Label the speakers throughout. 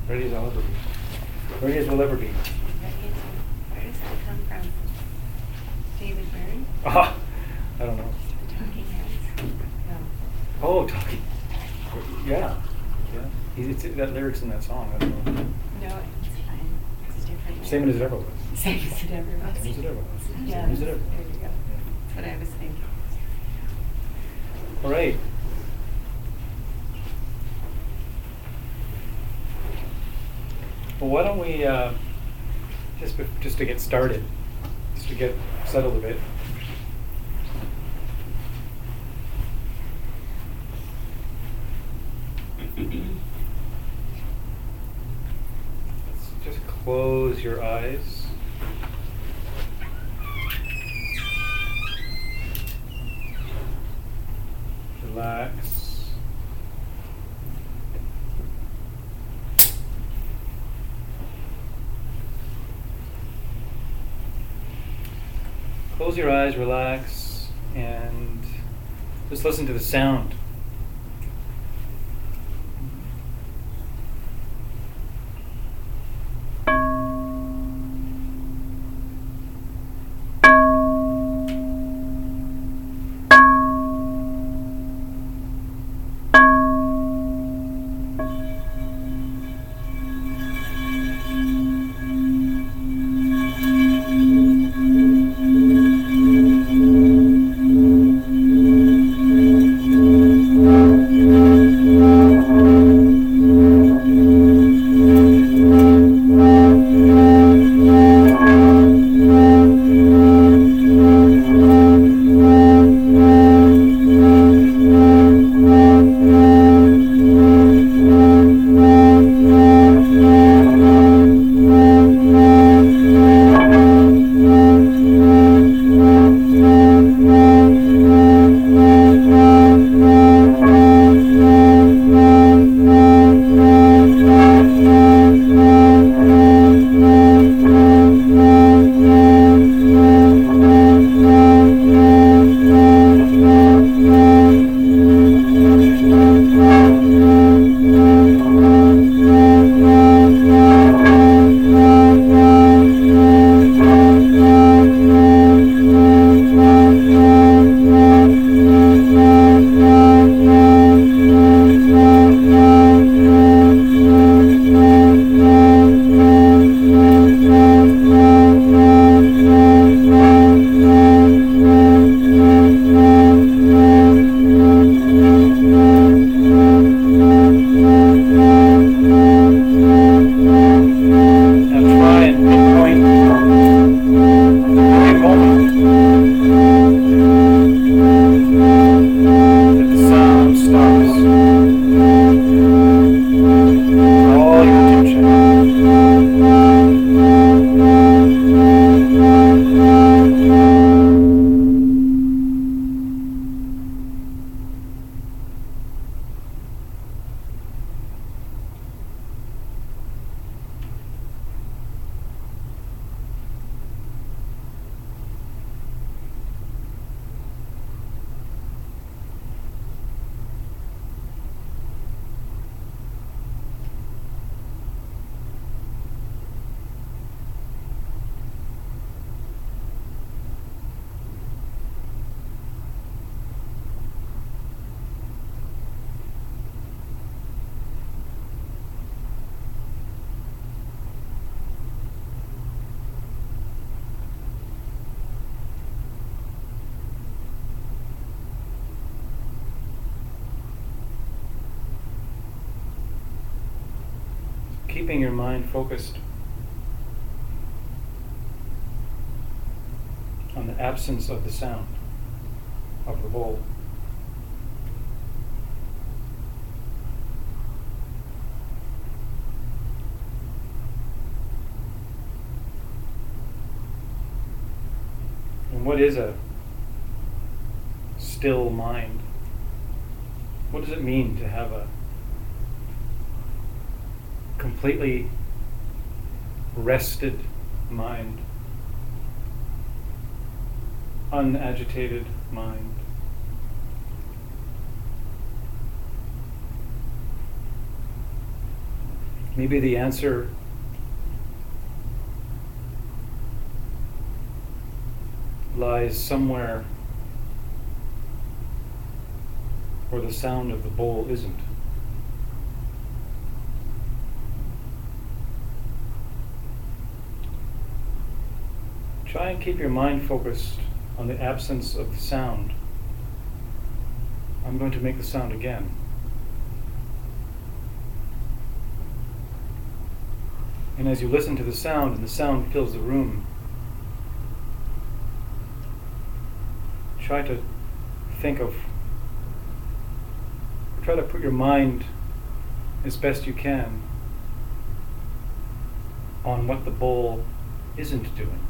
Speaker 1: Ready as I'll ever be. Ready as we'll ever be.
Speaker 2: Where does that come from? David Byrne?
Speaker 1: Ah, I don't know.
Speaker 2: The Talking Heads? No.
Speaker 1: Oh, talking. Yeah, yeah. That lyric's in that song. I don't know.
Speaker 2: No, it's fine. It's different.
Speaker 1: Same as it ever was.
Speaker 2: Same as it ever was.
Speaker 1: Same as it ever was.
Speaker 2: Yeah,
Speaker 1: Same as it ever was.
Speaker 2: there you go.
Speaker 1: Yeah.
Speaker 2: That's what I was thinking.
Speaker 1: All right. Well, why don't we just to get started, just to get settled a bit. Let's just close your eyes. Relax. Close your eyes, relax, and just listen to the sound. Keeping your mind focused on the absence of the sound of the bowl. And what is a still mind? What does it mean to have a completely rested mind, unagitated mind? Maybe the answer lies somewhere where the sound of the bowl isn't. Try and keep your mind focused on the absence of the sound. I'm going to make the sound again. And as you listen to the sound, and the sound fills the room, try to put your mind as best you can on what the bowl isn't doing.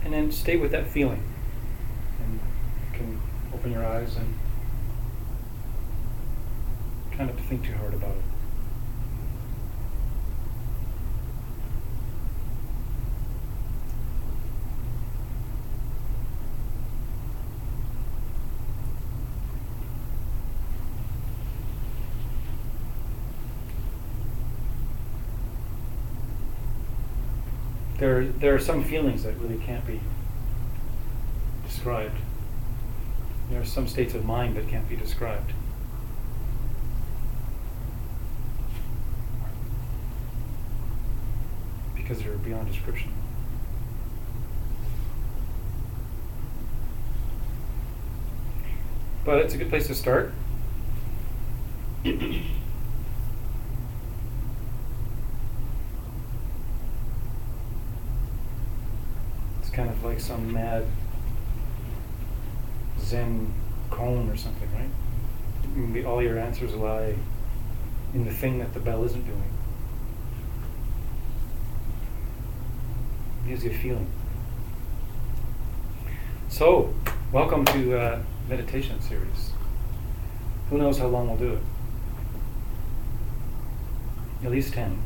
Speaker 1: And then stay with that feeling. And you can open your eyes and try not to think too hard about it. There are some feelings that really can't be described. There are some states of mind that can't be described. Because they're beyond description. But it's a good place to start. Kind of like some mad Zen cone or something, right? Maybe all your answers lie in the thing that the bell isn't doing. It gives you a feeling. So, welcome to meditation series. Who knows how long we'll do it? At least 10.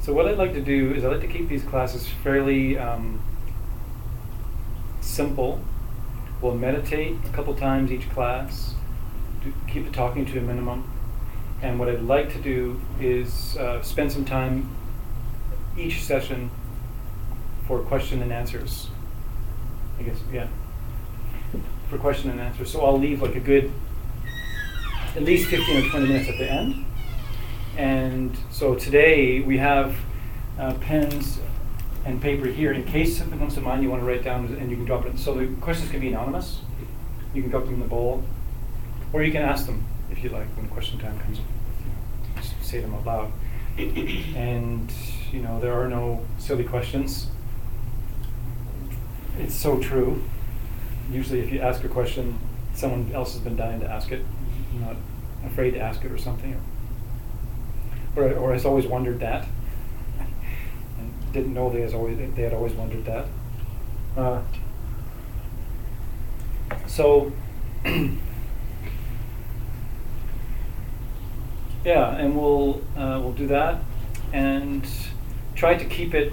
Speaker 1: So what I'd like to do is I'd like to keep these classes fairly simple. We'll meditate a couple times each class, keep the talking to a minimum. And what I'd like to do is spend some time each session for question and answers. I guess, yeah. For question and answers. So I'll leave like a good, at least 15 or 20 minutes at the end. And so today we have pens and paper here in case something comes to mind you want to write down, and you can drop it. So the questions can be anonymous. You can drop them in the bowl, or you can ask them if you like when question time comes. Just say them out loud. And there are no silly questions. It's so true. Usually if you ask a question, someone else has been dying to ask it. You're not afraid to ask it or something. Or has always wondered that. And didn't know they had always wondered that. So, yeah, and we'll do that, and try to keep it.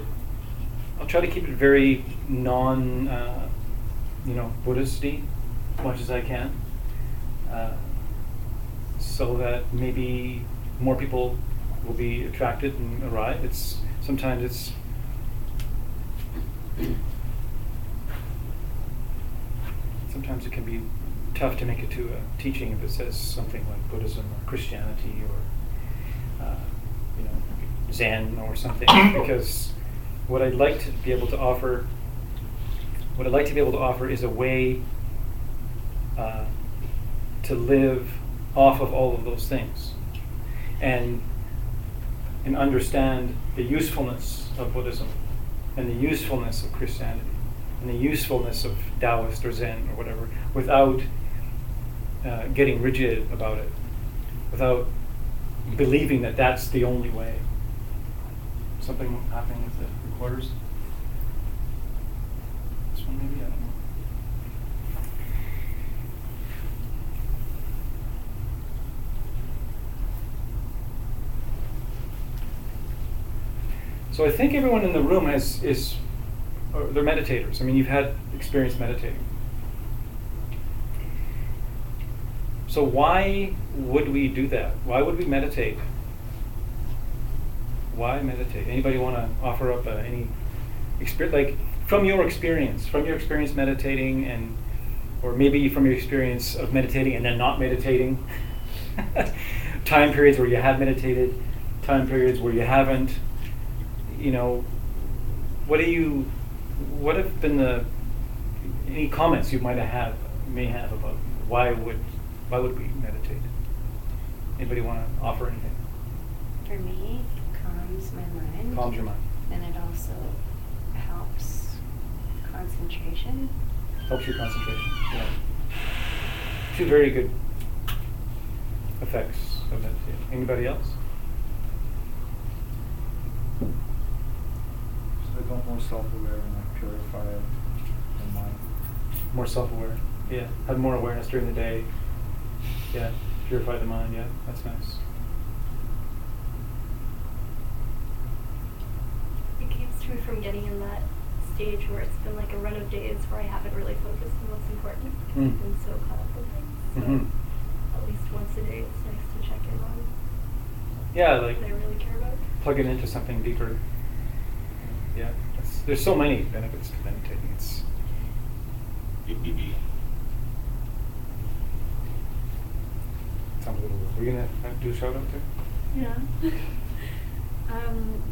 Speaker 1: I'll try to keep it very Buddhist-y, as much as I can, so that maybe more people will be attracted and arrive. Sometimes it can be tough to make it to a teaching if it says something like Buddhism or Christianity or Zen or something, because what I'd like to be able to offer is a way to live off of all of those things, and understand the usefulness of Buddhism, and the usefulness of Christianity, and the usefulness of Taoist or Zen or whatever, without getting rigid about it, without believing that that's the only way. Something happening with the recorders? This one maybe? I don't know. So I think everyone in the room they're meditators. I mean, you've had experience meditating. So why would we do that? Why would we meditate? Why meditate? Anybody want to offer up any experience, like from your experience meditating, or maybe from your experience of meditating and then not meditating, time periods where you have meditated, time periods where you haven't. What have been any comments you may have about why would we meditate? Anybody want to offer anything?
Speaker 2: For me, calms my mind.
Speaker 1: Calms your mind.
Speaker 2: And it also helps concentration.
Speaker 1: Helps your concentration. Yeah. Two very good effects of meditation. Anybody else?
Speaker 3: So become more self-aware and purify the mind.
Speaker 1: More self-aware. Yeah. Have more awareness during the day. Yeah. Purify the mind. Yeah. That's nice.
Speaker 4: It keeps me from getting in that stage where it's been like a run of days where I haven't really focused on what's important. I've been so caught up with things. So at least once a day it's nice to check in on what I really care about.
Speaker 1: Plug it into something deeper. Yeah. There's so many benefits to meditating. It's sounds a little weird. Were you going to do a shout out there?
Speaker 5: Yeah.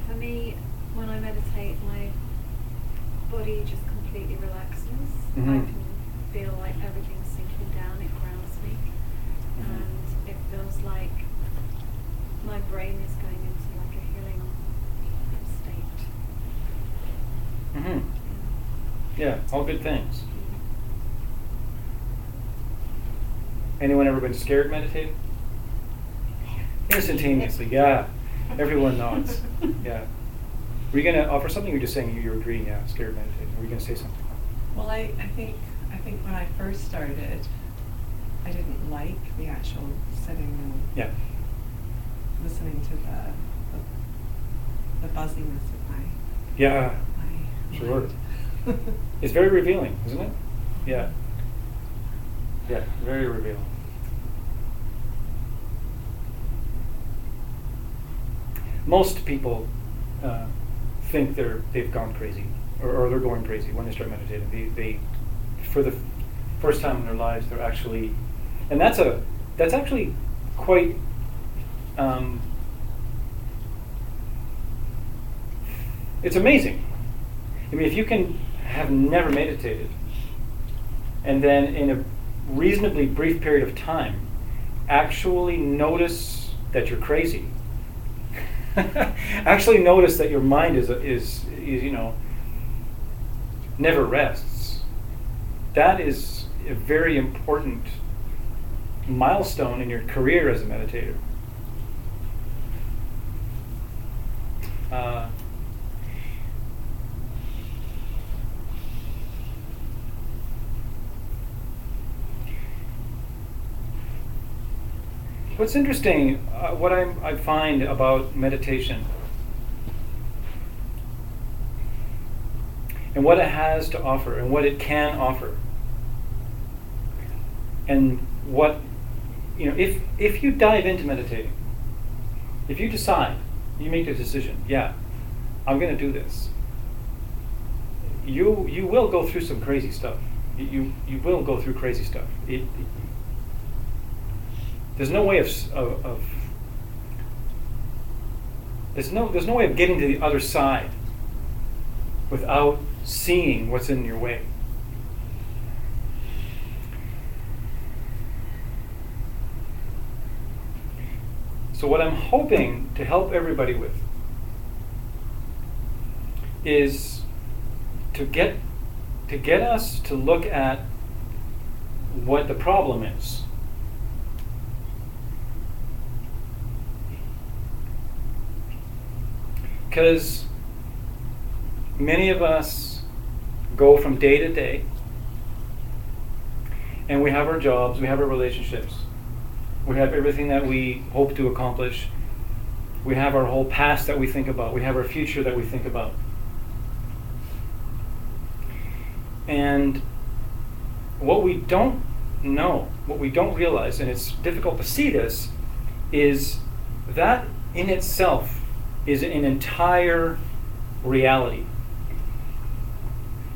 Speaker 5: For me, when I meditate, my body just completely relaxes.
Speaker 1: Mm-hmm.
Speaker 5: I can feel like everything's sinking down. It grounds me, and it feels like my brain is going into like a healing state.
Speaker 1: Mm-hmm. Yeah, all good things. Anyone ever been scared meditating? Instantaneously, yeah. Everyone nods. Yeah. Were you going to offer something? Or just saying you're agreeing? Yeah, scared meditating. Were you going to say something?
Speaker 6: Well, I think when I first started, I didn't like the actual sitting and listening to the buzziness of my
Speaker 1: Sure.
Speaker 6: mind.
Speaker 1: It's very revealing, isn't it? Yeah. Yeah, very revealing. Most people think they've gone crazy, or they're going crazy when they start meditating. They for the first time in their lives, they're actually, and that's actually quite. It's amazing. I mean, if you can have never meditated, and then in a reasonably brief period of time, actually notice that you're crazy. Actually notice that your mind is never rests. that is a very important milestone in your career as a meditator. What's interesting, what I find about meditation and what it has to offer and what it can offer, and what, if you dive into meditating, if you decide, you make the decision, yeah, I'm going to do this, you will go through some crazy stuff. You will go through crazy stuff. There's no way there's no way of getting to the other side without seeing what's in your way. So what I'm hoping to help everybody with is to get us to look at what the problem is. Because many of us go from day to day, and we have our jobs, we have our relationships, we have everything that we hope to accomplish, we have our whole past that we think about, we have our future that we think about. And what we don't know, what we don't realize, and it's difficult to see this, is that in itself is an entire reality.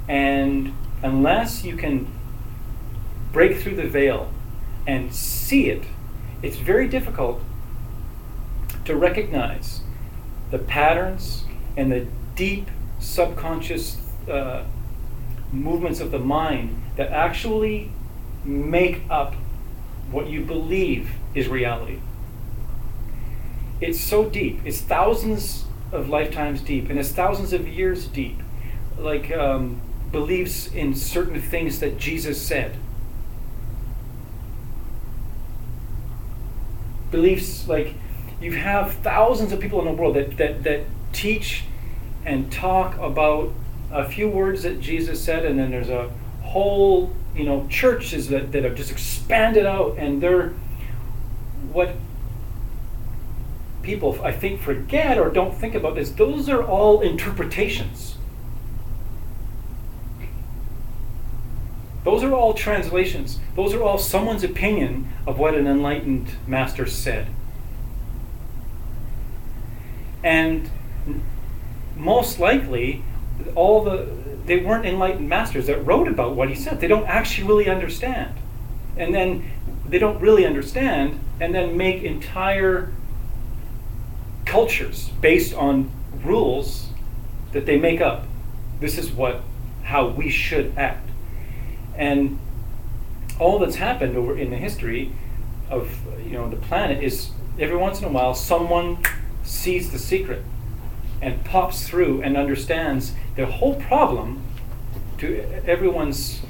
Speaker 1: And unless you can break through the veil and see it, it's very difficult to recognize the patterns and the deep subconscious movements of the mind that actually make up what you believe is reality. It's so deep. It's thousands of lifetimes deep, and it's thousands of years deep. Like beliefs in certain things that Jesus said. Beliefs, like, you have thousands of people in the world that teach and talk about a few words that Jesus said, and then there's a whole, churches that have just expanded out, and they're what people, I think, forget or don't think about is those are all interpretations. Those are all translations. Those are all someone's opinion of what an enlightened master said. And most likely, they weren't enlightened masters that wrote about what he said. They don't actually really understand. And then they don't really understand and then make entire cultures based on rules that they make up. This is how we should act. And all that's happened over in the history of the planet is every once in a while someone sees the secret and pops through and understands the whole problem to everyone's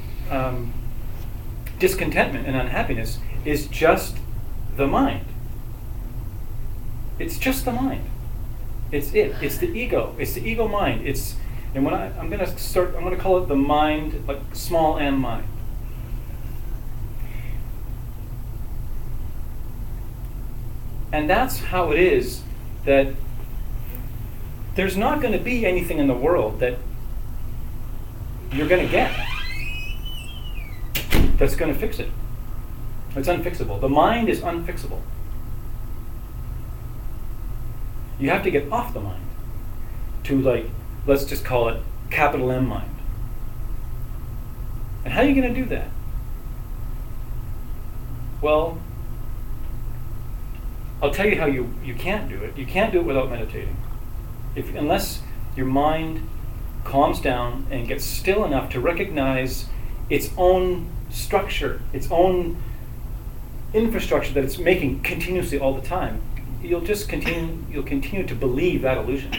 Speaker 1: discontentment and unhappiness is just the mind. It's just the mind. It's the ego. It's the ego mind. And when I'm going to call it the mind, like small m mind. And that's how it is that there's not going to be anything in the world that you're going to get that's going to fix it. It's unfixable. The mind is unfixable. You have to get off the mind to, let's just call it capital M mind. And how are you going to do that? Well, I'll tell you how you can't do it. You can't do it without meditating. Unless your mind calms down and gets still enough to recognize its own structure, its own infrastructure that it's making continuously all the time, you'll continue to believe that illusion.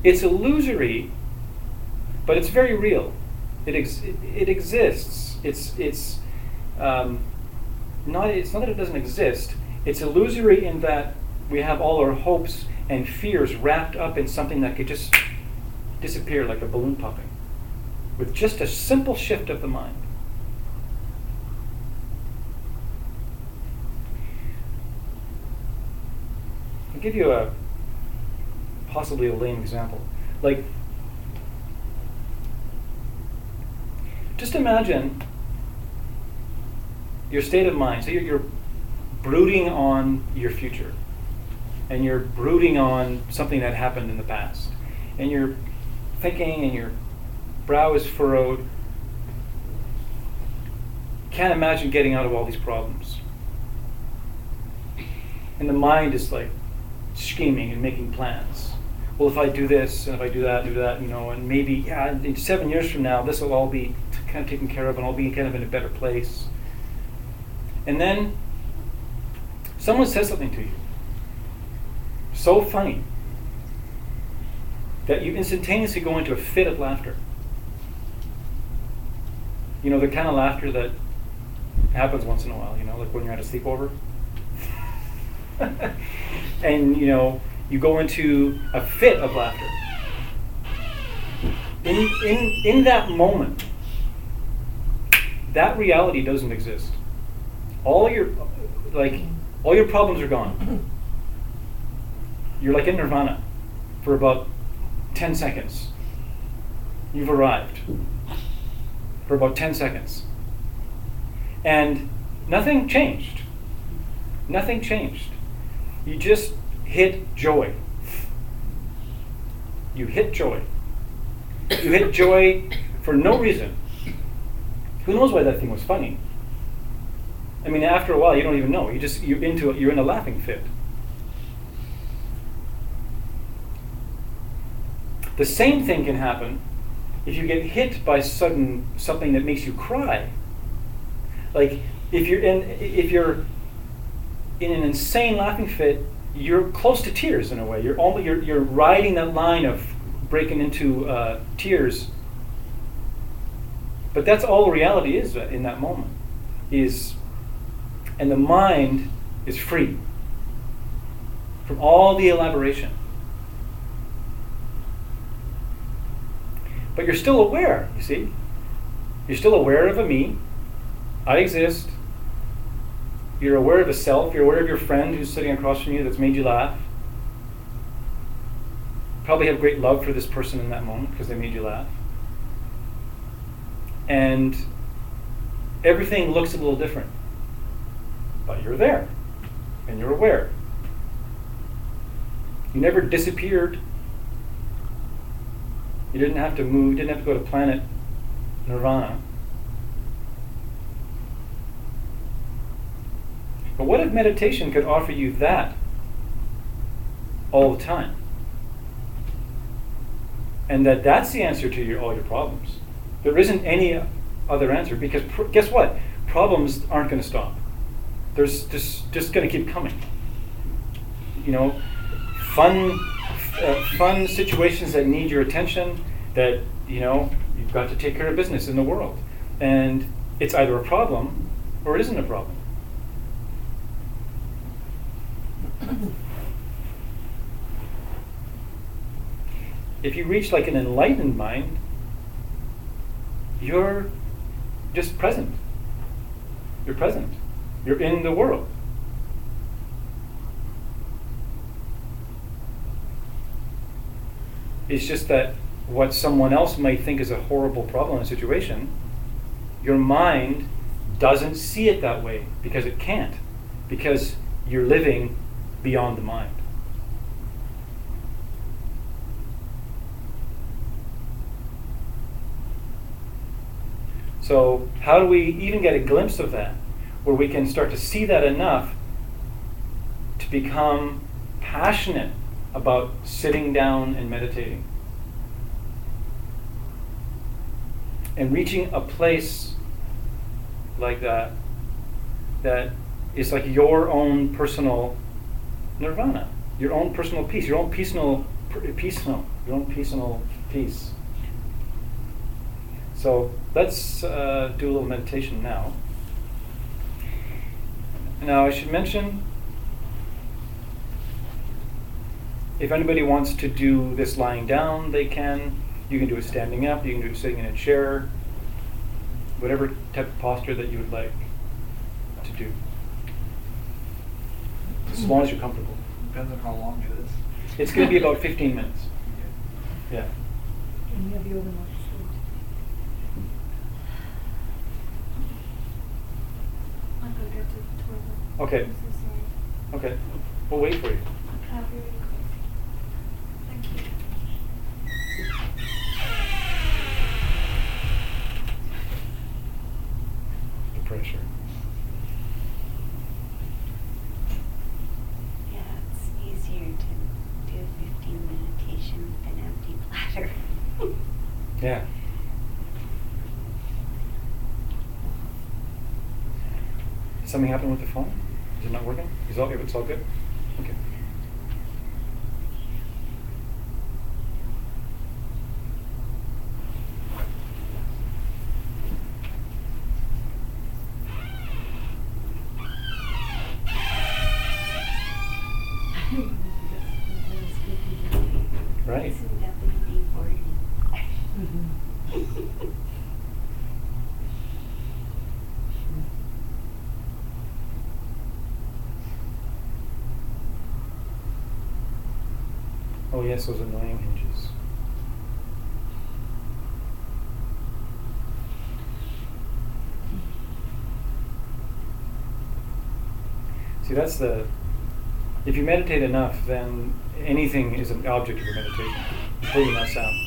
Speaker 1: It's illusory, but it's very real. It exists. It's not that it doesn't exist. It's illusory in that we have all our hopes and fears wrapped up in something that could just disappear like a balloon popping with just a simple shift of the mind. I'll give you possibly a lame example. Like, just imagine your state of mind. So you're brooding on your future, and you're brooding on something that happened in the past, and you're thinking, and your brow is furrowed. Can't imagine getting out of all these problems, and the mind is like scheming and making plans. Well, if I do this, and if I do that, and maybe, in 7 years from now, this will all be kind of taken care of, and I'll be kind of in a better place. And then someone says something to you so funny that you instantaneously go into a fit of laughter. You know, the kind of laughter that happens once in a while, like when you're at a sleepover. And, you go into a fit of laughter. In that moment, that reality doesn't exist. All your problems are gone. You're like in nirvana for about 10 seconds. You've arrived for about 10 seconds. And nothing changed. Nothing changed. You just hit joy. You hit joy. You hit joy for no reason. Who knows why that thing was funny? I mean, after a while, you don't even know. You're into it. You're in a laughing fit. The same thing can happen if you get hit by something that makes you cry. Like if you're in an insane laughing fit, you're close to tears in a way. You're riding that line of breaking into tears. But that's all reality is in that moment. And the mind is free from all the elaboration. But you're still aware, you see? You're still aware of a me. I exist. You're aware of a self. You're aware of your friend who's sitting across from you that's made you laugh. Probably have great love for this person in that moment because they made you laugh. And everything looks a little different. But you're there. And you're aware. You never disappeared. You didn't have to move. You didn't have to go to planet Nirvana. But what if meditation could offer you that all the time? And that's the answer to all your problems. There isn't any other answer because guess what? Problems aren't going to stop. There's just going to keep coming. Fun situations that need your attention, that you've got to take care of business in the world, and it's either a problem or it isn't a problem. If you reach like an enlightened mind, you're just present. You're present. You're in the world. It's just that what someone else might think is a horrible problem and situation, your mind doesn't see it that way because it can't, because you're living beyond the mind. So how do we even get a glimpse of that, where we can start to see that enough to become passionate about sitting down and meditating and reaching a place like that is like your own personal nirvana, your own personal peace, your own peace. So So let's do a little meditation now. Now I should mention, if anybody wants to do this lying down, they can. You can do it standing up, you can do it sitting in a chair, whatever type of posture that you would like to do. As long as you're comfortable.
Speaker 3: Depends on how long it is.
Speaker 1: It's going to be about 15 minutes. Yeah.
Speaker 7: And you have yoga mats.
Speaker 5: I'm gonna go to the toilet.
Speaker 1: Okay.
Speaker 5: I'm so sorry.
Speaker 1: Okay. We'll wait for you.
Speaker 5: I'll be really quick. Thank you.
Speaker 1: The pressure.
Speaker 2: Yeah, it's easier to do a 15 meditation with an empty bladder.
Speaker 1: Yeah. Did something happen with the phone? Is it not working? It's all good? Okay. Right.
Speaker 2: It's definitely boring.
Speaker 1: Oh yes, those annoying hinges. See, that's if you meditate enough, then anything is an object of your meditation, including that sound.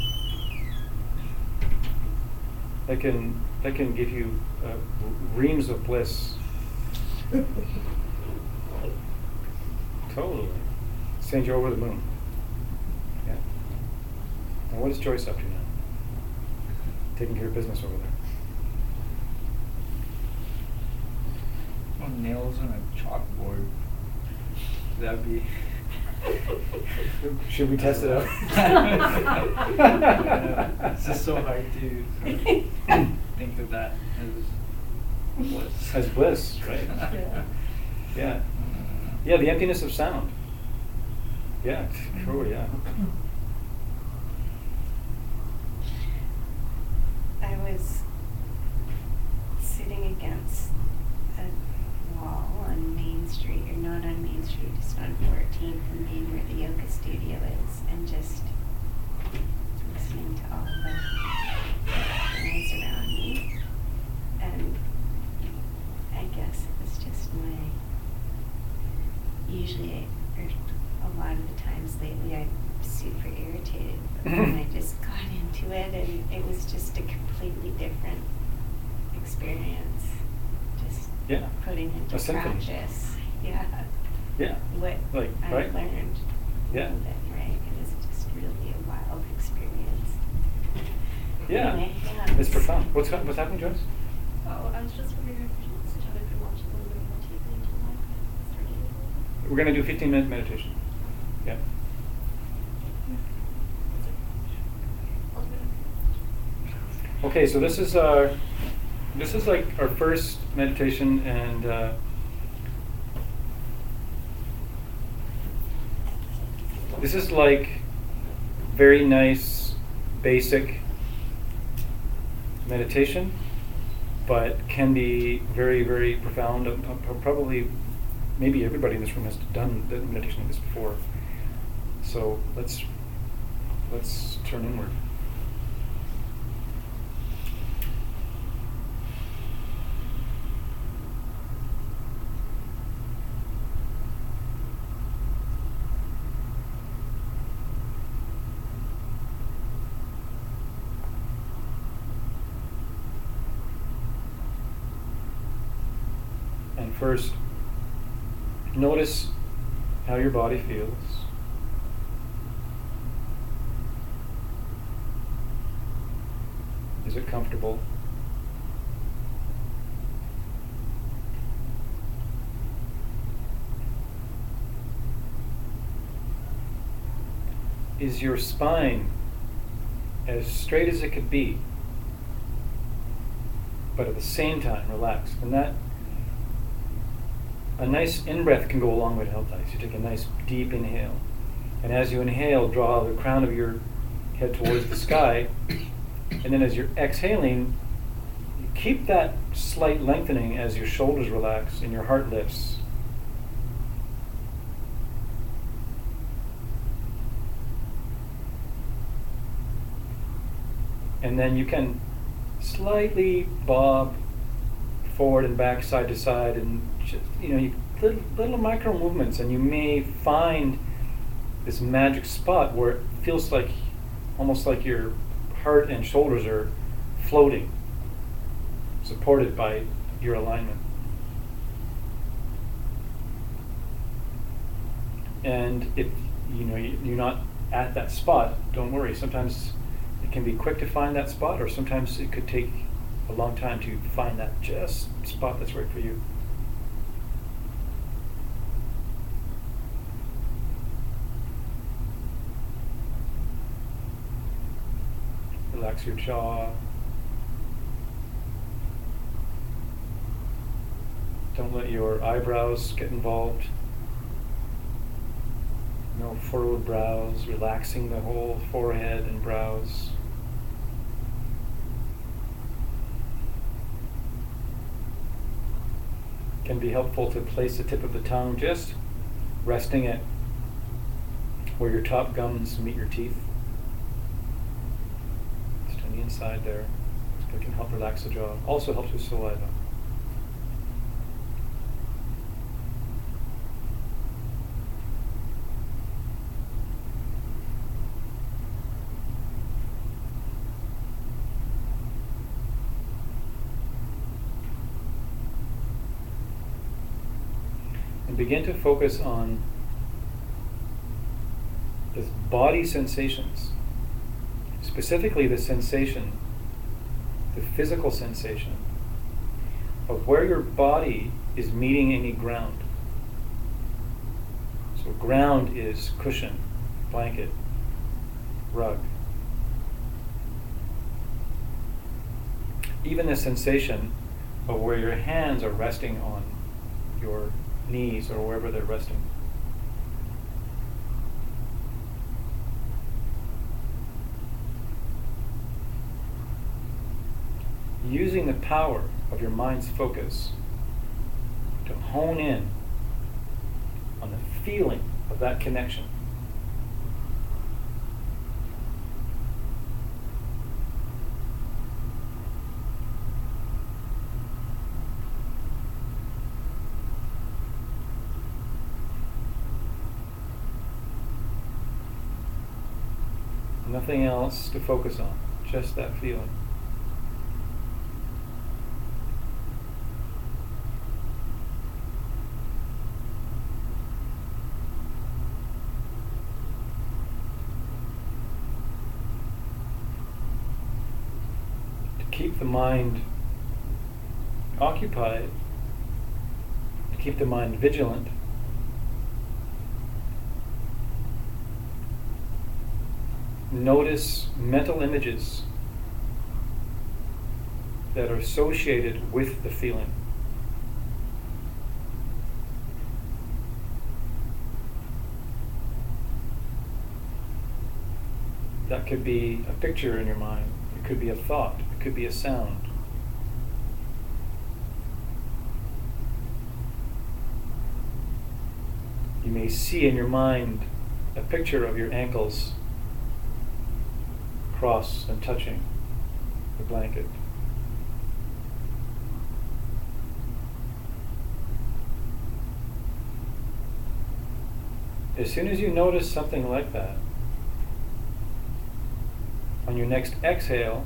Speaker 1: That can give you reams of bliss. Totally. Send you over the moon. Yeah. And what is Joyce up to now? Taking care of business over there.
Speaker 3: Oh, nails on a chalkboard. That'd be.
Speaker 1: Should we test it out?
Speaker 3: Yeah, it's just so hard to think of that as bliss.
Speaker 1: As bliss, right?
Speaker 7: Yeah.
Speaker 1: Yeah. Yeah, the emptiness of sound. Yeah, sure, yeah.
Speaker 2: I was sitting against a wall on Main Street, or not on Main Street, just on 14th and being where the yoga studio is, and just listening to all the noise around me. And I guess it was just usually, or a lot of the times lately, I'm super irritated, but then I just got into it, and it was just a completely different experience. Just
Speaker 1: Yeah.
Speaker 2: putting into
Speaker 1: A symphony.
Speaker 2: practice, yeah,
Speaker 1: Yeah.
Speaker 2: what
Speaker 1: Like,
Speaker 2: I
Speaker 1: right?
Speaker 2: learned.
Speaker 1: Yeah.
Speaker 2: From it, right? It was just really a wild experience.
Speaker 1: Yeah.
Speaker 2: Anyway, yeah,
Speaker 1: It's profound. What's happening, Joyce?
Speaker 4: Oh, I was just wondering if you wanted to watch a little bit more TV until I started.
Speaker 1: We're going to do 15-minute meditation. Yeah.
Speaker 4: I'll do it.
Speaker 1: Okay, so this is like our first meditation, and this is like very nice, basic meditation, but can be very, very profound. Probably, maybe everybody in this room has done the meditation like this before. So let's turn inward. And first, notice how your body feels. Is it comfortable? Is your spine as straight as it could be? but at the same time relax. And that, a nice in-breath can go a long way to help that. So you take a nice deep inhale. And as you inhale, draw the crown of your head towards the sky. And then as you're exhaling, keep that slight lengthening as your shoulders relax and your heart lifts. And then you can slightly bob forward and back, side to side, and just, little micro movements, and you may find this magic spot where it feels like almost like your heart and shoulders are floating, supported by your alignment. And if you're not at that spot, don't worry. Sometimes it can be quick to find that spot, or sometimes it could take a long time to find that just spot that's right for you. Relax your jaw. Don't let your eyebrows get involved. No furrowed brows, relaxing the whole forehead and brows. Can be helpful to place the tip of the tongue just resting it where your top gums meet your teeth. Just on the inside there. It can help relax the jaw. Also helps with saliva. And begin to focus on the body sensations, specifically the sensation, the physical sensation of where your body is meeting any ground. So ground is cushion, blanket, rug. Even the sensation of where your hands are resting on your knees or wherever they're resting. Using the power of your mind's focus to hone in on the feeling of that connection. Nothing else to focus on, just that feeling. To keep the mind occupied, to keep the mind vigilant, notice mental images that are associated with the feeling. That could be a picture in your mind. It could be a thought. It could be a sound. You may see in your mind a picture of your ankles cross and touching the blanket. As soon as you notice something like that, on your next exhale,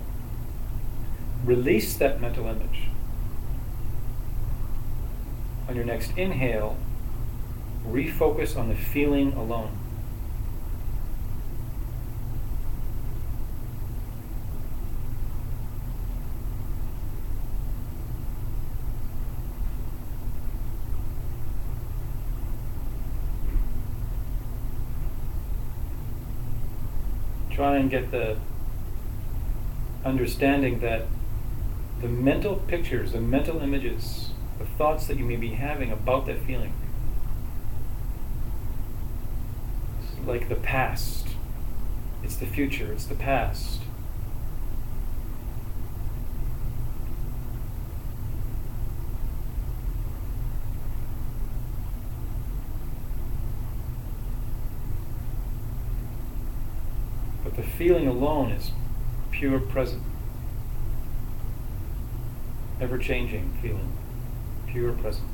Speaker 1: release that mental image. On your next inhale, refocus on the feeling alone. Try and get the understanding that the mental pictures, the mental images, the thoughts that you may be having about that feeling. It's like the past. It's the future. It's the past. But the feeling alone is pure present. Ever-changing feeling. Pure present.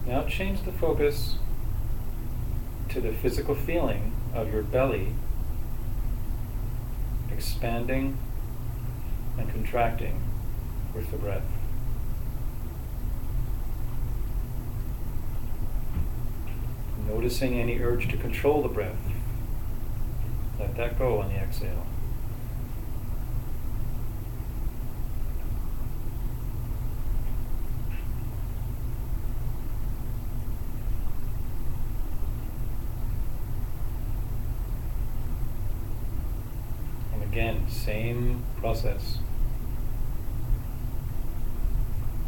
Speaker 1: Now change the focus to the physical feeling of your belly expanding and contracting with the breath. Noticing any urge to control the breath. Let that go on the exhale. Again, same process.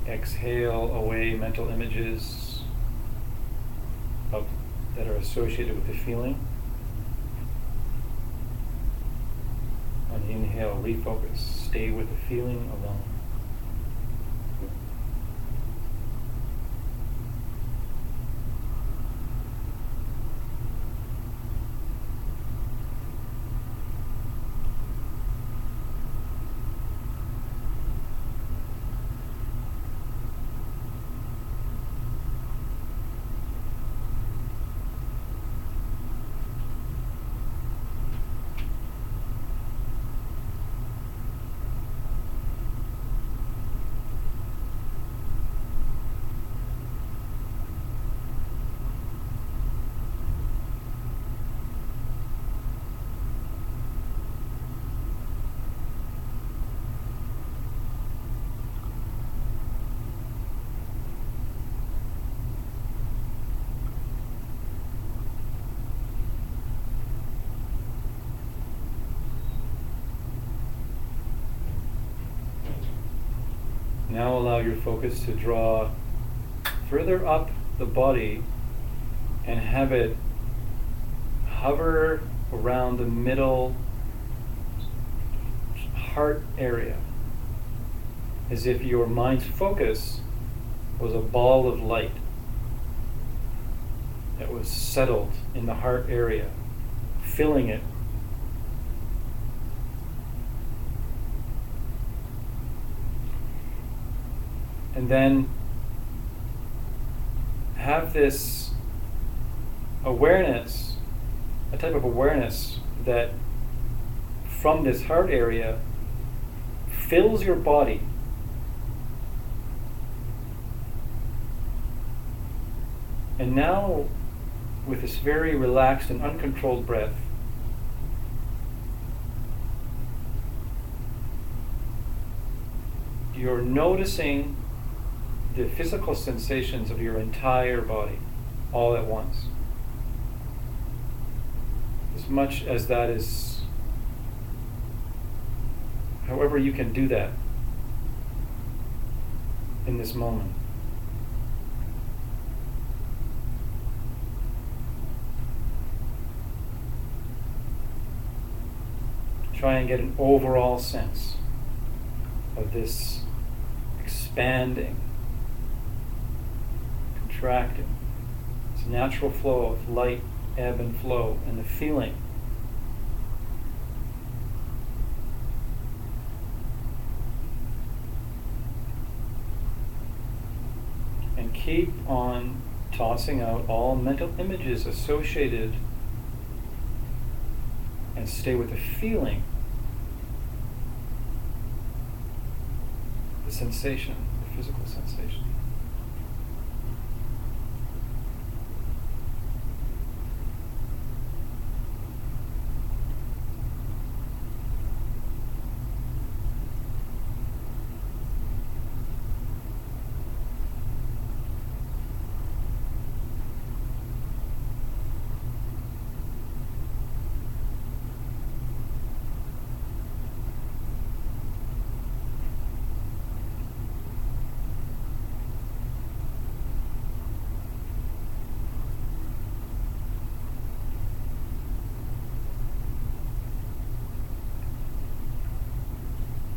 Speaker 1: Exhale away mental images that are associated with the feeling. On the inhale, refocus. Stay with the feeling alone. Now allow your focus to draw further up the body and have it hover around the middle heart area, as if your mind's focus was a ball of light that was settled in the heart area, filling it. And then have this awareness, a type of awareness that from this heart area fills your body. And now, with this very relaxed and uncontrolled breath, you're noticing the physical sensations of your entire body all at once. As much as that is, however you can do that in this moment. Try and get an overall sense of this expanding, contracting, this natural flow of light, ebb and flow, and the feeling. And keep on tossing out all mental images associated, and stay with the feeling, the sensation, the physical sensation.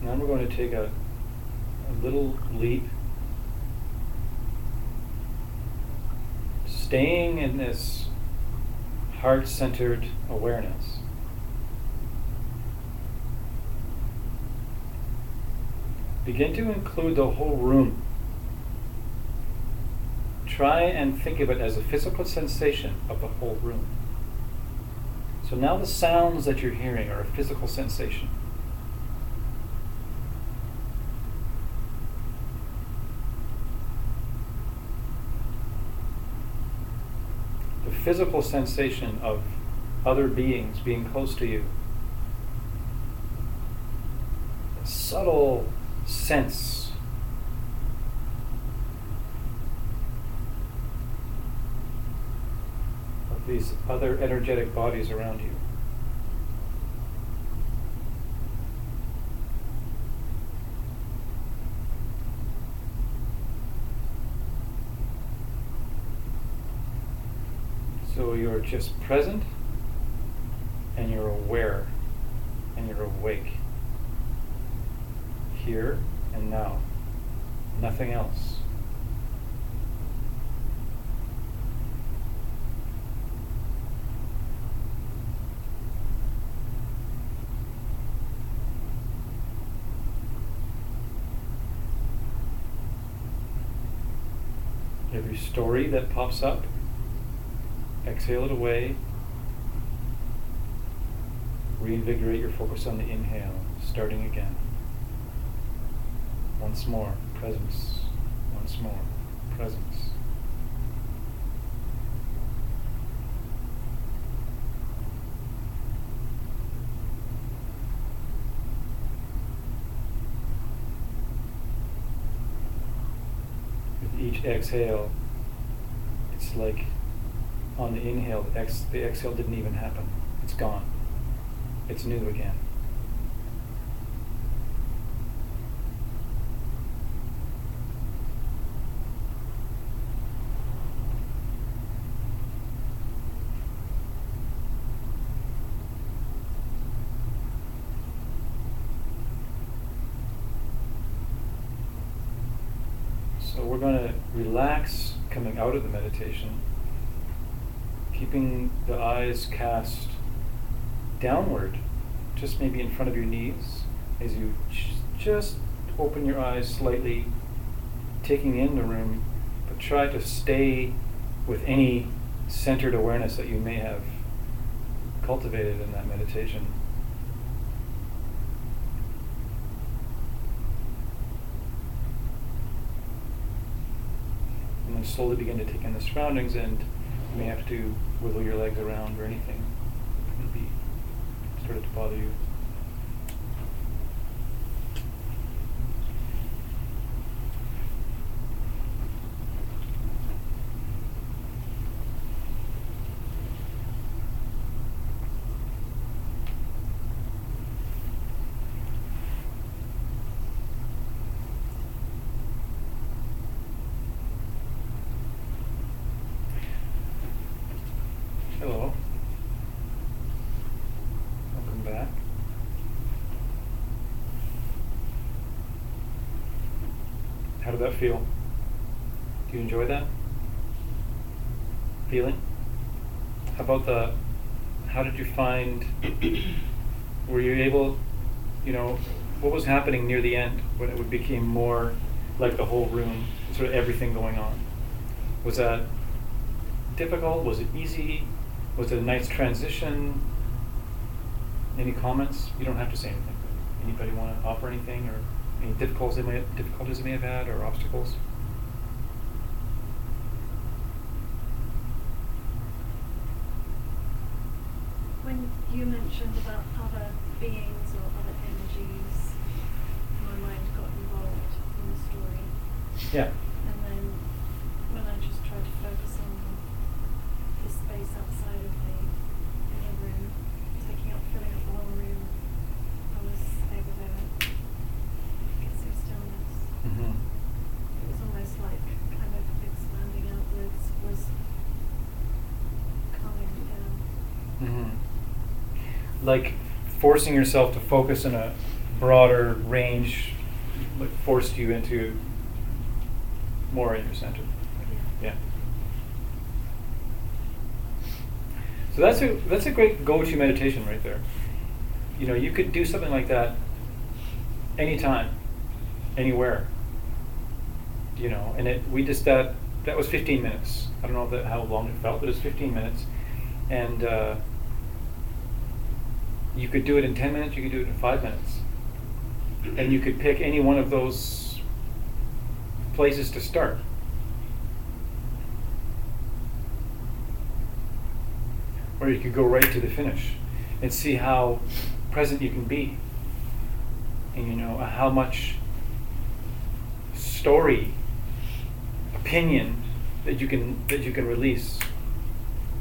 Speaker 1: Now we're going to take a little leap, staying in this heart-centered awareness. Begin to include the whole room. Try and think of it as a physical sensation of the whole room. So now the sounds that you're hearing are a physical sensation. The physical sensation of other beings being close to you. A subtle sense of these other energetic bodies around you. So you're just present, and you're aware, and you're awake. Here and now. Nothing else. Every story that pops up, exhale it away. Reinvigorate your focus on the inhale, starting again. Once more, presence. Once more, presence. With each exhale, it's like on the inhale, the exhale didn't even happen. It's gone. It's new again. So we're going to relax coming out of the meditation, keeping the eyes cast downward, just maybe in front of your knees, as you just open your eyes slightly, taking in the room, but try to stay with any centered awareness that you may have cultivated in that meditation. And then slowly begin to take in the surroundings, and you may have to wiggle your legs around or anything that may be started to bother you. Hello. Welcome back. How did that feel? Do you enjoy that feeling? How did you find, were you able, what was happening near the end when it became more like the whole room, sort of everything going on? Was that difficult? Was it easy? Was it a nice transition? Any comments? You don't have to say anything. Anybody want to offer anything, or any difficulties they may have had, or obstacles?
Speaker 5: When you mentioned about other beings or other energies, my mind got involved in the story.
Speaker 1: Yeah.
Speaker 5: And then when I just tried to focus on the space outside of me in the room, filling up the whole room, I was able to get some stillness.
Speaker 1: Mm-hmm.
Speaker 5: It was almost like kind of expanding outwards, was calming me down.
Speaker 1: Mm-hmm. Like forcing yourself to focus in a broader range, like forced you into more in your center. Yeah. So that's a great go-to meditation right there. You know, you could do something like that anytime, anywhere. You know, and we just that was 15 minutes. I don't know how long it felt, but it was 15 minutes, and you could do it in 10 minutes. You could do it in 5 minutes, and you could pick any one of those places to start. Or you could go right to the finish and see how present you can be, and you know how much story, opinion that you can release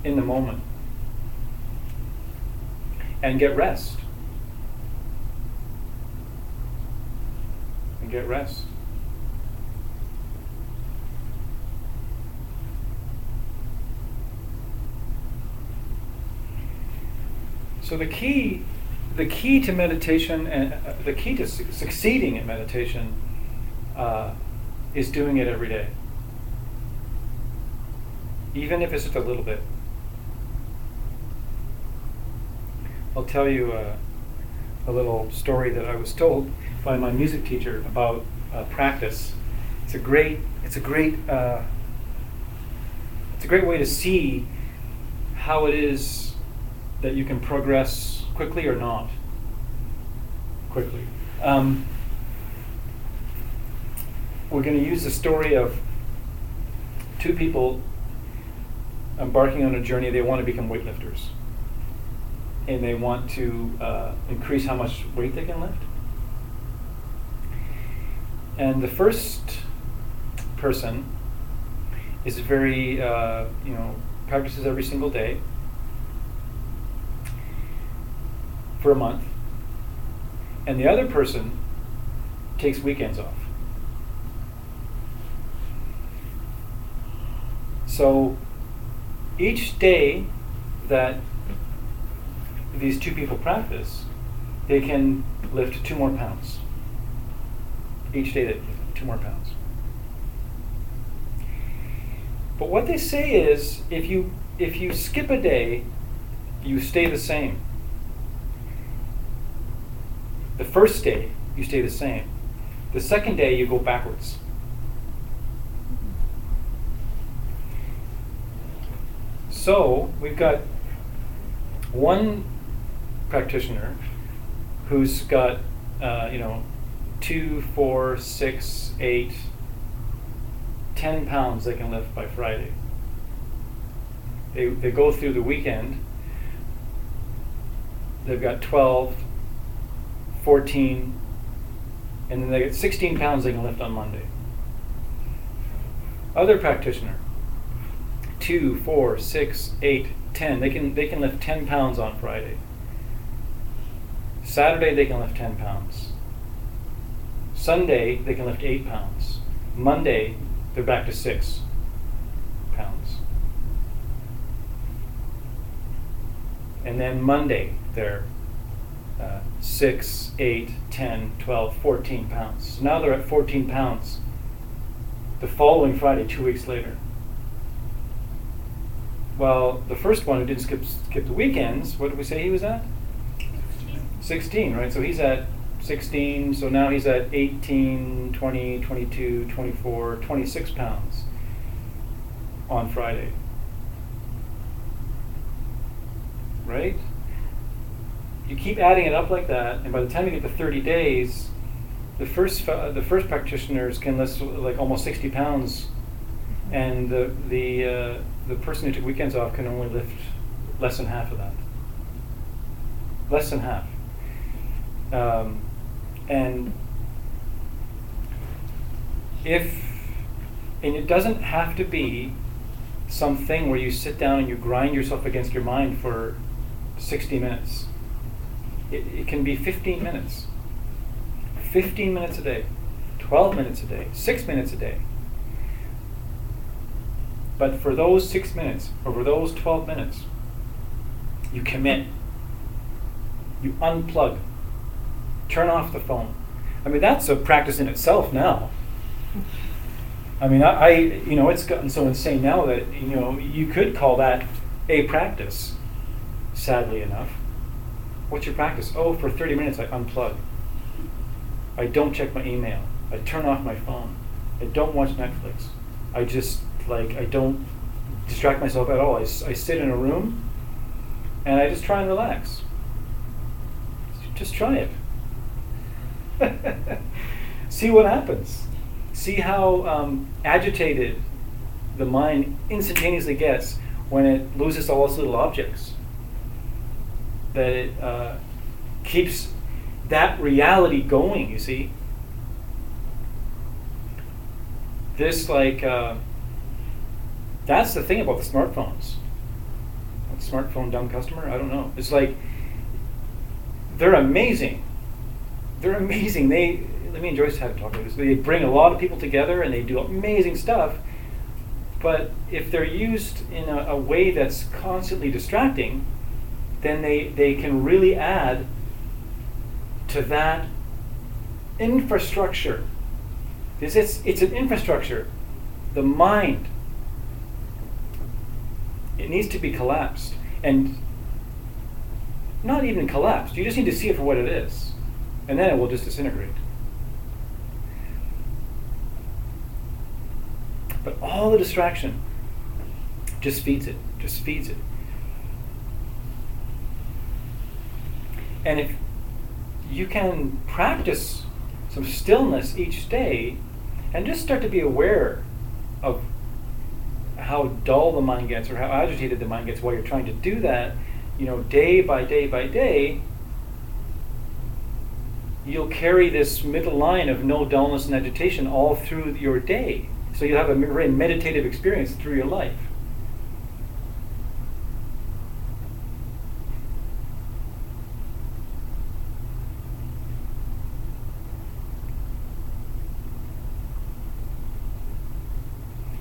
Speaker 1: in the moment, and get rest. And get rest. So the key to meditation and the key to succeeding at meditation is doing it every day, even if it's just a little bit. I'll tell you a little story that I was told by my music teacher about practice. It's a great way to see how it is that you can progress quickly or not quickly. We're going to use the story of two people embarking on a journey. They want to become weightlifters, and they want to increase how much weight they can lift. And the first person is very, practices every single day for a month, and the other person takes weekends off. So each day that these two people practice, they can lift 2 more pounds. Each day they lift 2 more pounds. But what they say is, if you skip a day, you stay the same. The first day, you stay the same. The second day, you go backwards. So we've got one practitioner who's got 2, 4, 6, 8, 10 pounds they can lift by Friday. They go through the weekend. They've got 12, 14, and then they get 16 pounds they can lift on Monday. Other practitioner, 2, 4, 6, 8, 10. They can lift 10 pounds on Friday. Saturday they can lift 10 pounds. Sunday they can lift 8 pounds. Monday they're back to 6 pounds. And then Monday they're 6, 8, 10, 12, 14 pounds. So now they're at 14 pounds the following Friday, 2 weeks later. Well, the first one who didn't skip the weekends, what did we say he was at? 16, right? So he's at 16, so now he's at 18, 20, 22, 24, 26 pounds. on Friday. Right? You keep adding it up like that, and by the time you get to 30 days, the first practitioners can lift like almost 60 pounds, and the person who took weekends off can only lift less than half of that. Less than half. And it doesn't have to be something where you sit down and you grind yourself against your mind for 60 minutes. It can be 15 minutes. 15 minutes a day, 12 minutes a day, 6 minutes a day. But for those 6 minutes, or for those 12 minutes, you commit. You unplug. Turn off the phone. I mean, that's a practice in itself now. I mean, it's gotten so insane now that, you could call that a practice, sadly enough. What's your practice? Oh, for 30 minutes I unplug. I don't check my email. I turn off my phone. I don't watch Netflix. I just, I don't distract myself at all. I sit in a room and I just try and relax. Just try it. See what happens. See how agitated the mind instantaneously gets when it loses all its little objects. That it keeps that reality going, you see. This, that's the thing about the smartphones. Smartphone dumb customer? I don't know. It's like, they're amazing. They're amazing. Me and Joyce had to talk about this. They bring a lot of people together and they do amazing stuff. But if they're used in a way that's constantly distracting, then they can really add to that infrastructure. It's an infrastructure. The mind. It needs to be collapsed. And not even collapsed. You just need to see it for what it is. And then it will just disintegrate. But all the distraction just feeds it. Just feeds it. And if you can practice some stillness each day and just start to be aware of how dull the mind gets or how agitated the mind gets while you're trying to do that, day by day by day, you'll carry this middle line of no dullness and agitation all through your day. So you'll have a very meditative experience through your life.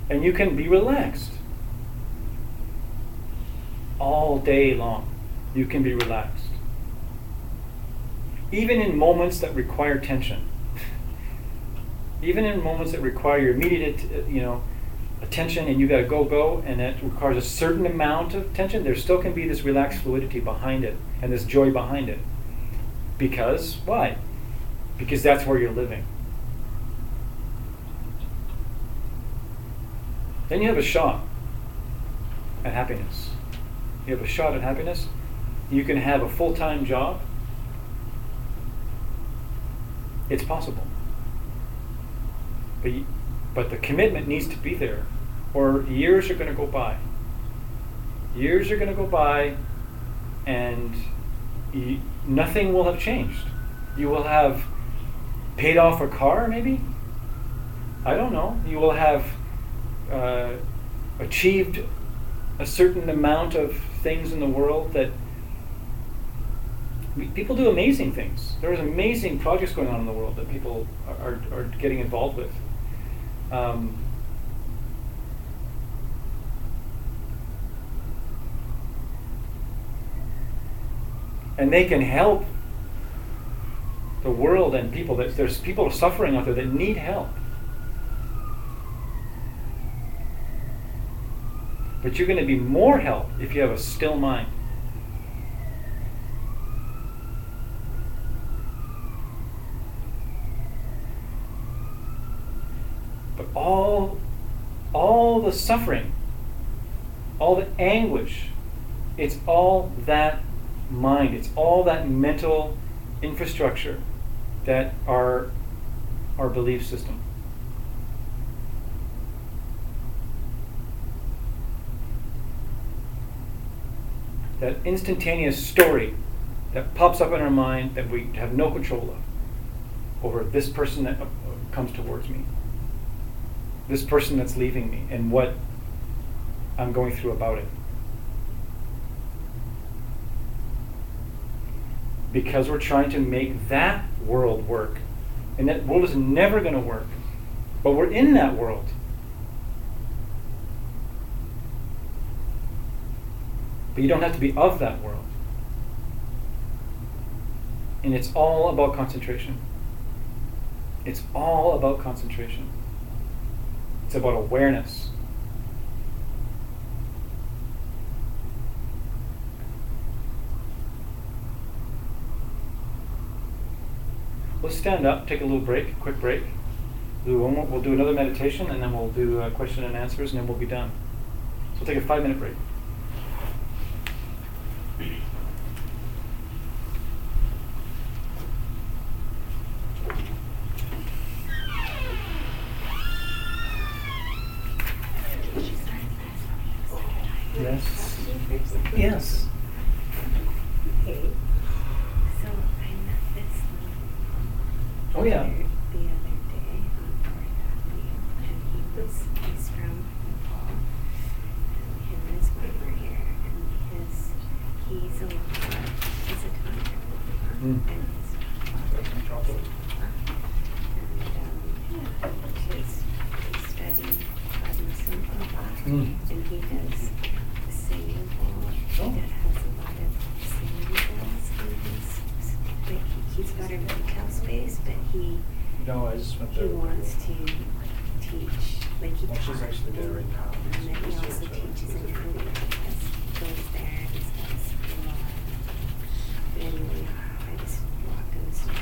Speaker 1: And you can be relaxed all day long. You can be relaxed. Even in moments that require tension. Even in moments that require your immediate, attention, and you got to go, and that requires a certain amount of tension, there still can be this relaxed fluidity behind it and this joy behind it. Because, why? Because that's where you're living. Then you have a shot at happiness. You have a shot at happiness. You can have a full-time job. It's possible. But the commitment needs to be there, or years are going to go by. Years are going to go by, and nothing will have changed. You will have paid off a car, maybe? I don't know. You will have achieved a certain amount of things in the world that people do amazing things. There's amazing projects going on in the world that people are getting involved with. And they can help the world and people. There's people suffering out there that need help. But you're going to be more help if you have a still mind. But all the suffering all the anguish, it's all that mind, it's all that mental infrastructure that our belief system. That instantaneous story that pops up in our mind that we have no control of over this person that comes towards me, this person that's leaving me, and what I'm going through about it. Because we're trying to make that world work. And that world is never going to work. But we're in that world. But you don't have to be of that world. And it's all about concentration. It's all about concentration. It's about awareness. Let's stand up, take a little break, quick break. We'll do another meditation, and then we'll do question and answers, and then we'll be done. So we'll take a 5-minute break. Yes. Yes.
Speaker 2: Okay. So I met this little
Speaker 1: Oh, yeah.
Speaker 2: the other day on 4th Avenue, and he's from Nepal, and him and his wife were here, and he's a tantric, and his father he studied Buddhism a lot, and he does the singing bowl that has a lot of singing bowls in his, like he's got a retail space, but he
Speaker 3: No, I just went there.
Speaker 2: wants to teach, like he
Speaker 3: Well, she's
Speaker 2: taught,
Speaker 3: actually there right now.
Speaker 2: and then he also teaches in Italy, goes there and stuff. And I just walked in the store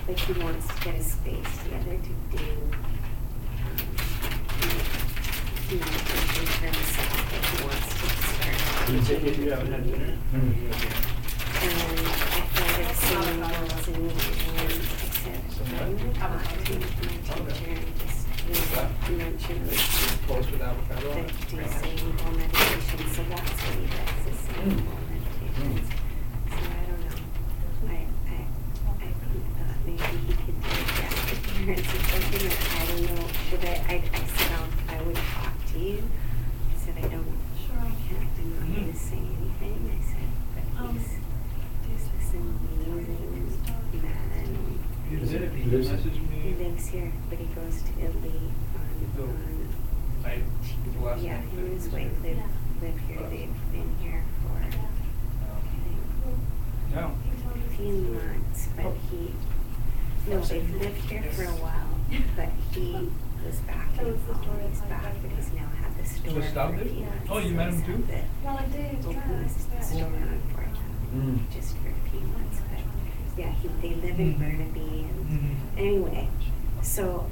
Speaker 2: and he wants to get a space together to do meditation for himself, like he wants to start.
Speaker 3: You haven't had dinner?
Speaker 2: And I thought of singing bowls and I said, I'm going to talk to my teacher and just mention
Speaker 3: Toast with avocado on
Speaker 2: that
Speaker 3: it?
Speaker 2: do singing bowl meditation. So that's what he does, is singing bowl meditations. So I don't know. I thought maybe he could do that with parents or something. I don't know. Should I said I would talk to you. I said I'm not going to say anything. I said, but he's this amazing man.
Speaker 3: He lives here.
Speaker 1: He lives here.
Speaker 2: He lives here, but he goes to Italy on yeah, he and his wife live here. They've been here for I think
Speaker 3: No.
Speaker 2: a few months, but they've lived here for a while, but he was back in Nepal. He's back, but he's now had the store
Speaker 3: Just out
Speaker 2: for a
Speaker 3: there?
Speaker 2: few months.
Speaker 3: Oh, you met him
Speaker 2: So he's
Speaker 3: too?
Speaker 2: had
Speaker 5: Well, I did,
Speaker 2: the store on 4th Avenue just for a few months, but yeah, they live in Burnaby, and anyway, so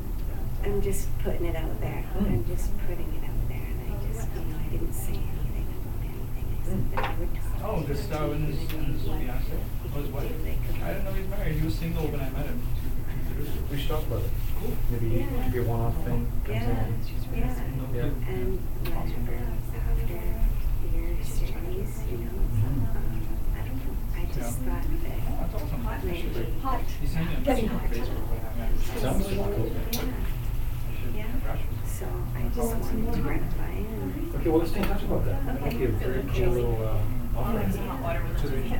Speaker 2: I'm just putting it out there. I'm just putting it out there, and I didn't say anything about anything. I said that I would talk
Speaker 3: Oh,
Speaker 2: to
Speaker 3: Gustavo and his fiance? Was what? I didn't know he was married. He was single when I met him.
Speaker 1: We should talk about it.
Speaker 3: Cool.
Speaker 1: Maybe it could be a one-off thing.
Speaker 2: Yeah,
Speaker 1: Yeah.
Speaker 2: and whenever after your series, I don't know. I just thought
Speaker 3: Oh,
Speaker 2: that
Speaker 3: that's awesome.
Speaker 2: maybe
Speaker 3: He sent me a message on Facebook when I met him.
Speaker 1: Sounds cool.
Speaker 2: yeah. So I just wanted to run by and
Speaker 1: Okay, well, let's stay in touch about that. Thank you. Very cool little offering.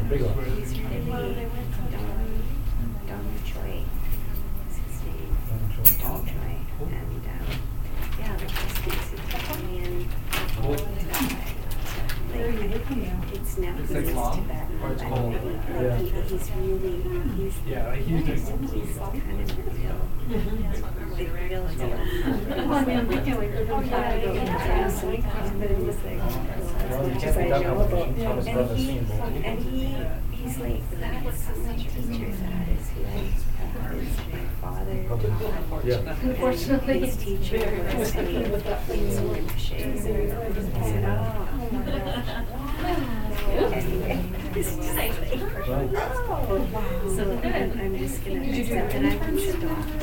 Speaker 1: Big offer.
Speaker 2: he's really Don Choi is his name. Don Choi. And yeah, like he speaks Italian. It's now
Speaker 3: It's
Speaker 2: he
Speaker 3: like
Speaker 2: lives
Speaker 3: long?
Speaker 2: Tibetan,
Speaker 3: Or it's
Speaker 2: but
Speaker 3: cold?
Speaker 1: Yeah.
Speaker 2: he's really
Speaker 3: Yeah, like he's
Speaker 2: he's
Speaker 3: doing
Speaker 2: kind of real ill. Sometimes, but it was like
Speaker 1: Well, you
Speaker 2: as
Speaker 1: can't
Speaker 2: much as
Speaker 1: be
Speaker 2: I
Speaker 1: that
Speaker 2: know
Speaker 1: much.
Speaker 2: about
Speaker 1: Thomas
Speaker 2: and
Speaker 1: Brothers scene, boy.
Speaker 2: he's like that is some teachers that is like my father
Speaker 1: Probably. Yeah.
Speaker 4: Unfortunately.
Speaker 2: His teacher was me with that thing in the shades. I said, oh my gosh. Anyway, this is exciting. So I'm just gonna, and I went to doctor.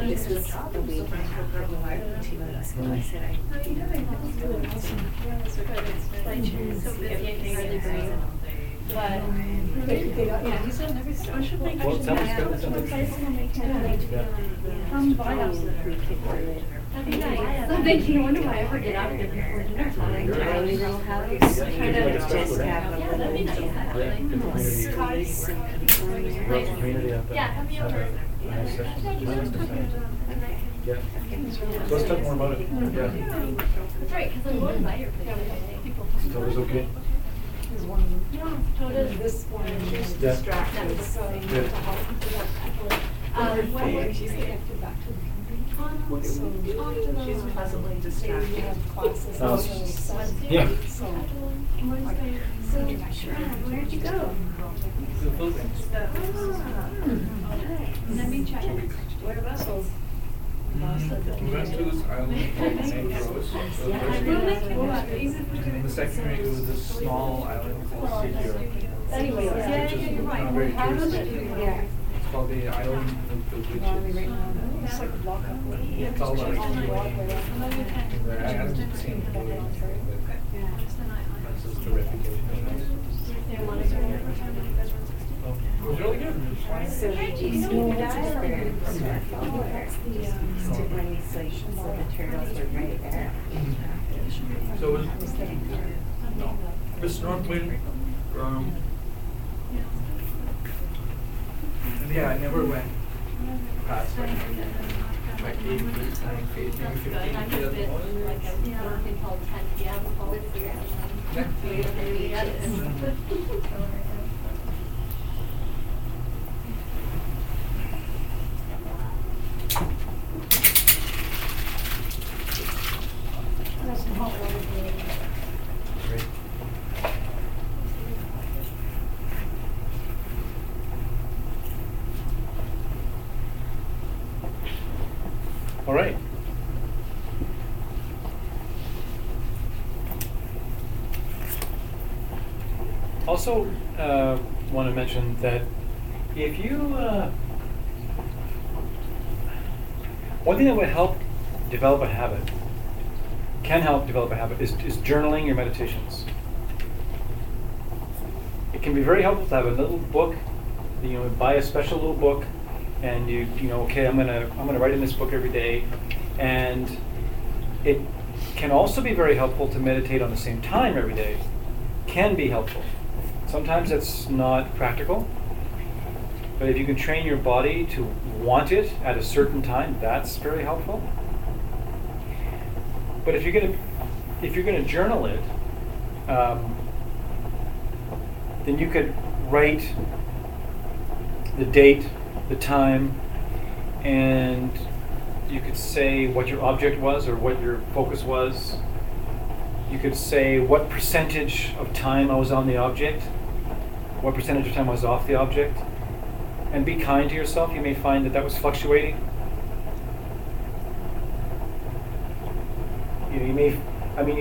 Speaker 2: This was the week I had for like 2 weeks ago. I said, I
Speaker 4: So busy and really great. But
Speaker 5: Yeah, he's done everything.
Speaker 1: Well, tell us about this.
Speaker 5: Come by us.
Speaker 4: that'd be nice. I'm thinking, I wonder if I ever get out of here before dinner time.
Speaker 2: tiny little house,
Speaker 1: Yeah.
Speaker 2: kind of just have a
Speaker 4: Yeah, that'd be nice, actually.
Speaker 2: little space and people in there.
Speaker 1: Lots of community out there.
Speaker 4: Yeah, have me over.
Speaker 1: Nice session. Nice design.
Speaker 2: Okay.
Speaker 1: Yeah. So let's talk more about it. Yeah.
Speaker 4: That's right, because I'm going by your place.
Speaker 1: So it was okay?
Speaker 5: Is one of them.
Speaker 4: Yeah, so it is.
Speaker 5: This one is
Speaker 1: Yeah.
Speaker 5: distracted, so you have to help people.
Speaker 4: When-
Speaker 5: She's connected back to the
Speaker 4: On-
Speaker 5: So
Speaker 6: She's pleasantly
Speaker 5: they
Speaker 6: distracted.
Speaker 5: have classes
Speaker 1: Oh.
Speaker 5: on Saturday.
Speaker 1: Yeah.
Speaker 5: So.
Speaker 4: Wednesday. So, where'd you go?
Speaker 3: The Philippines.
Speaker 4: Let me check.
Speaker 5: So.
Speaker 3: We went to this island called St. Rose.
Speaker 4: Yeah, I really like it.
Speaker 3: And the second week it was this small island called Sigio.
Speaker 4: Anyways, yeah,
Speaker 3: Which is
Speaker 4: you're right.
Speaker 3: not very
Speaker 4: How does
Speaker 3: touristy.
Speaker 4: it do?
Speaker 2: Yeah.
Speaker 3: It's called the island of the witches.
Speaker 5: It's like a block up.
Speaker 3: It's all like
Speaker 5: On the walkway.
Speaker 3: there. I haven't seen the movie, but that's just the reputation. It was really good.
Speaker 2: So did you see what experience our father to when we sleep, so the turtles were right there.
Speaker 3: So it was, no, it was snorkeling. And yeah, I never went past like 8 feet, 9 feet, maybe 15 feet at the most.
Speaker 4: Yeah, until 10 p.m. I'll figure it out.
Speaker 3: Yeah.
Speaker 5: That's some hot water.
Speaker 1: Great. All right. Also, want to mention that if you, one thing that would help develop a habit, can help develop a habit, is journaling your meditations. It can be very helpful to have a little book. You know, buy a special little book, and you know, okay, I'm gonna write in this book every day, and it can also be very helpful to meditate on the same time every day. Can be helpful. Sometimes it's not practical, but if you can train your body to want it at a certain time, that's very helpful. But if you're gonna journal it, then you could write the date, the time, and you could say what your object was or what your focus was. You could say what percentage of time I was on the object, what percentage of time I was off the object, and be kind to yourself. You may find that was fluctuating. You know, you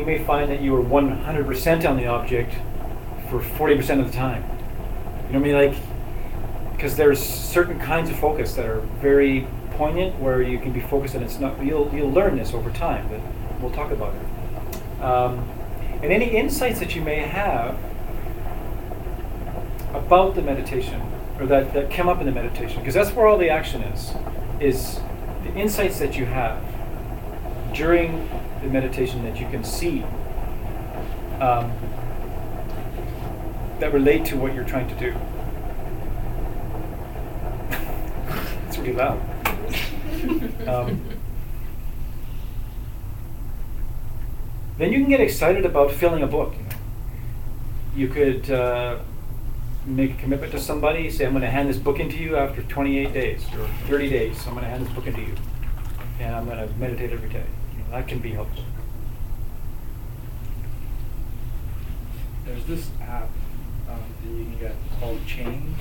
Speaker 1: may find that you were 100% on the object for 40% of the time. You know what I mean? Like, because there's certain kinds of focus that are very poignant, where you can be focused, and it's not. You'll learn this over time, but we'll talk about it. And any insights that you may have about the meditation, or that come up in the meditation, because that's where all the action is the insights that you have during the meditation that you can see, that relate to what you're trying to do. It's really loud. Then you can get excited about filling a book. You could make a commitment to somebody, say, I'm going to hand this book into you after 28 days or 30 days. I'm going to hand this book into you, and I'm going to meditate every day. You know, that can be helpful.
Speaker 3: There's this app that you can get called Chain.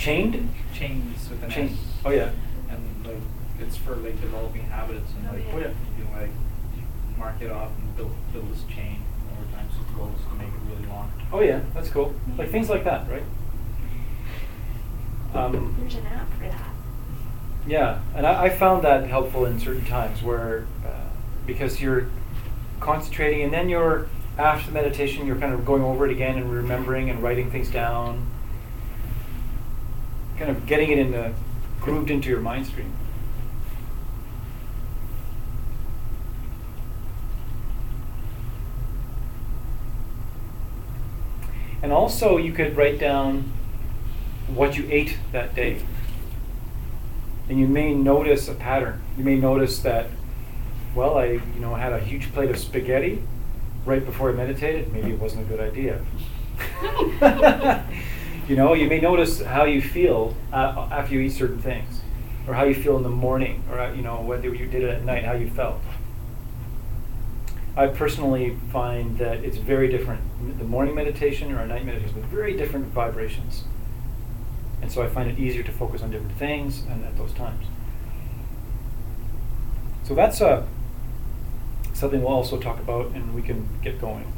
Speaker 1: Chained?
Speaker 3: Chains with an
Speaker 1: Chain.
Speaker 3: S.
Speaker 1: Oh yeah.
Speaker 3: And like it's for like developing habits and
Speaker 4: Oh,
Speaker 3: like
Speaker 4: yeah.
Speaker 1: Oh, yeah.
Speaker 3: you can like mark it off and build this chain over time so the goal is to make it really long.
Speaker 1: Oh yeah, that's cool. Like things like that, right?
Speaker 4: There's an app for that.
Speaker 1: Yeah, and I found that helpful in certain times where, because you're concentrating and then you're, after the meditation, you're kind of going over it again and remembering and writing things down, kind of getting it grooved into your mind stream. And also you could write down what you ate that day. And you may notice a pattern. You may notice that, well, I had a huge plate of spaghetti right before I meditated. Maybe it wasn't a good idea. You may notice how you feel after you eat certain things, or how you feel in the morning, or whether you did it at night, how you felt. I personally find that it's very different. The morning meditation or a night meditation is very different vibrations. And so I find it easier to focus on different things and at those times. So that's something we'll also talk about and we can get going.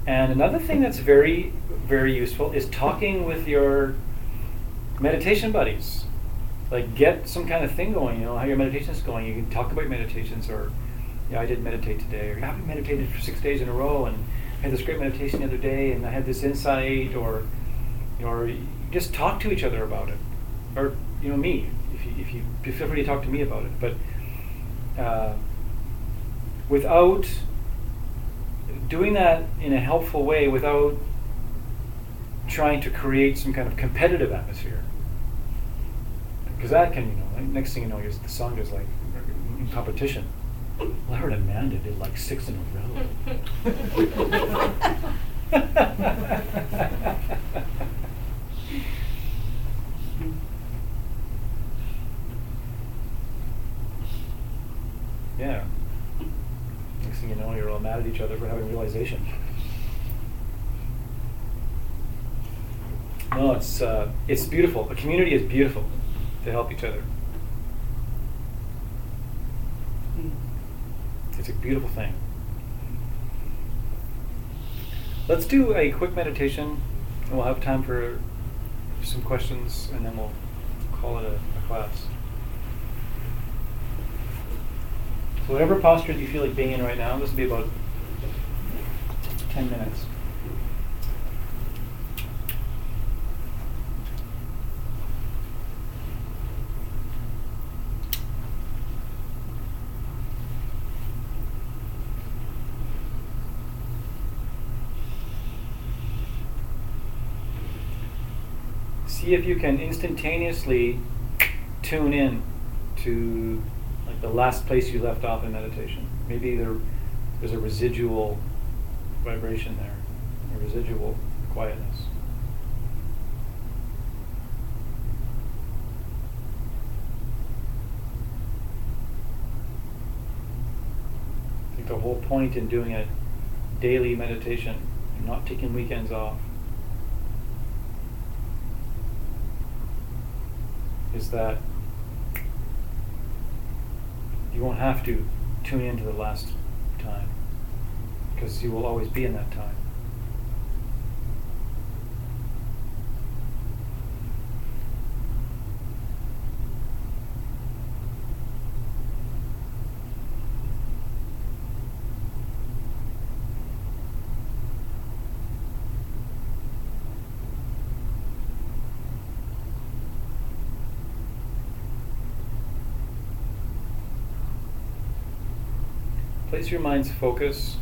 Speaker 1: And another thing that's very, very useful is talking with your meditation buddies. Like get some kind of thing going, how your meditation is going. You can talk about your meditations or, I did meditate today, or I haven't meditated for 6 days in a row and I had this great meditation the other day and I had this insight, or just talk to each other about it, or me, if you feel free to talk to me about it, but without doing that in a helpful way, without trying to create some kind of competitive atmosphere, because that can, next thing you know, the song is like in competition. Well, I heard Amanda did like 6 in a row. Yeah. Next thing you know, you're all mad at each other for having realization. No, it's beautiful. A community is beautiful to help each other. It's a beautiful thing. Let's do a quick meditation, and we'll have time for some questions, and then we'll call it a class. So whatever posture you feel like being in right now, this will be about 10 minutes. See if you can instantaneously tune in to like the last place you left off in meditation. Maybe there's a residual vibration there, a residual quietness. I think the whole point in doing a daily meditation and not taking weekends off is that you won't have to tune into the last time, because you will always be in that time. Place your mind's focus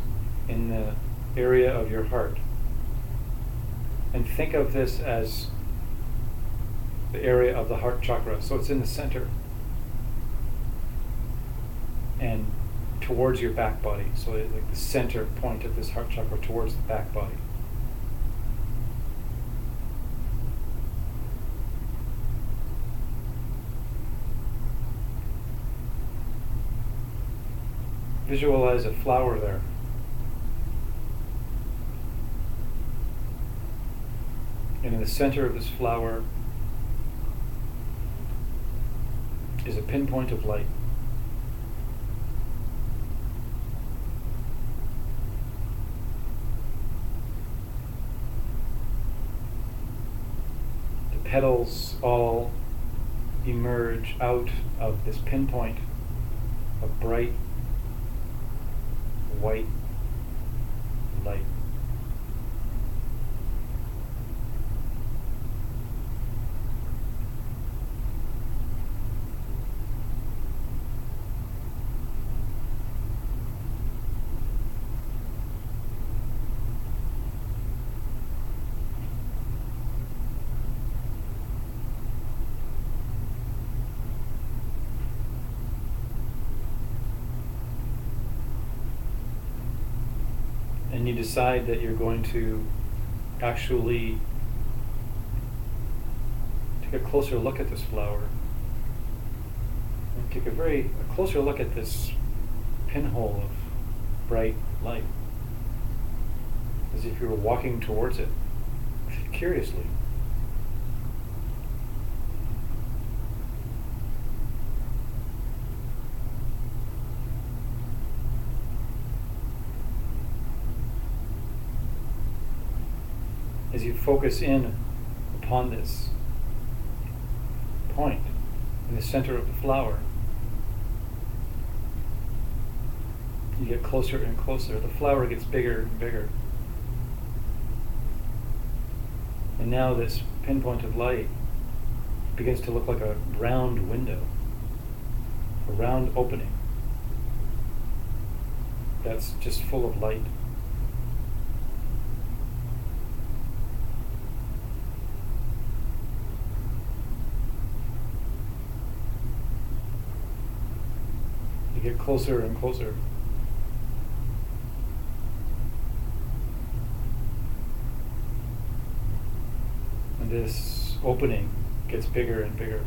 Speaker 1: in the area of your heart. And think of this as the area of the heart chakra. So it's in the center and towards your back body. So it's like the center point of this heart chakra towards the back body. Visualize a flower there. And in the center of this flower is a pinpoint of light. The petals all emerge out of this pinpoint of bright white light. And you decide that you're going to actually take a closer look at this flower. And take a closer look at this pinhole of bright light. As if you were walking towards it, curiously. As you focus in upon this point in the center of the flower, you get closer and closer. The flower gets bigger and bigger. And now this pinpoint of light begins to look like a round window, a round opening that's just full of light. You get closer and closer. And this opening gets bigger and bigger.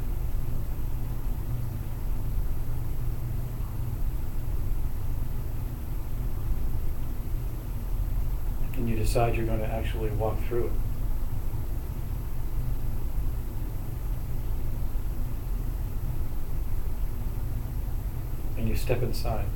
Speaker 1: And you decide you're going to actually walk through it. And you step inside.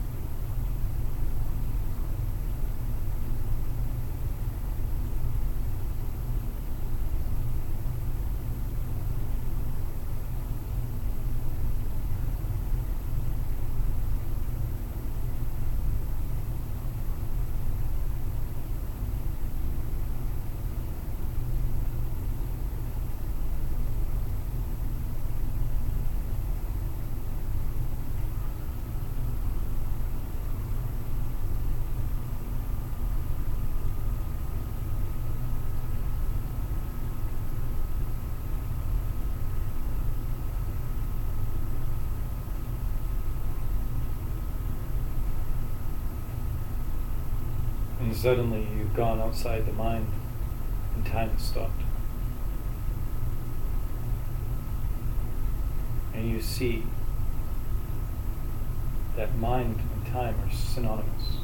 Speaker 1: And suddenly you've gone outside the mind and time has stopped. And you see that mind and time are synonymous.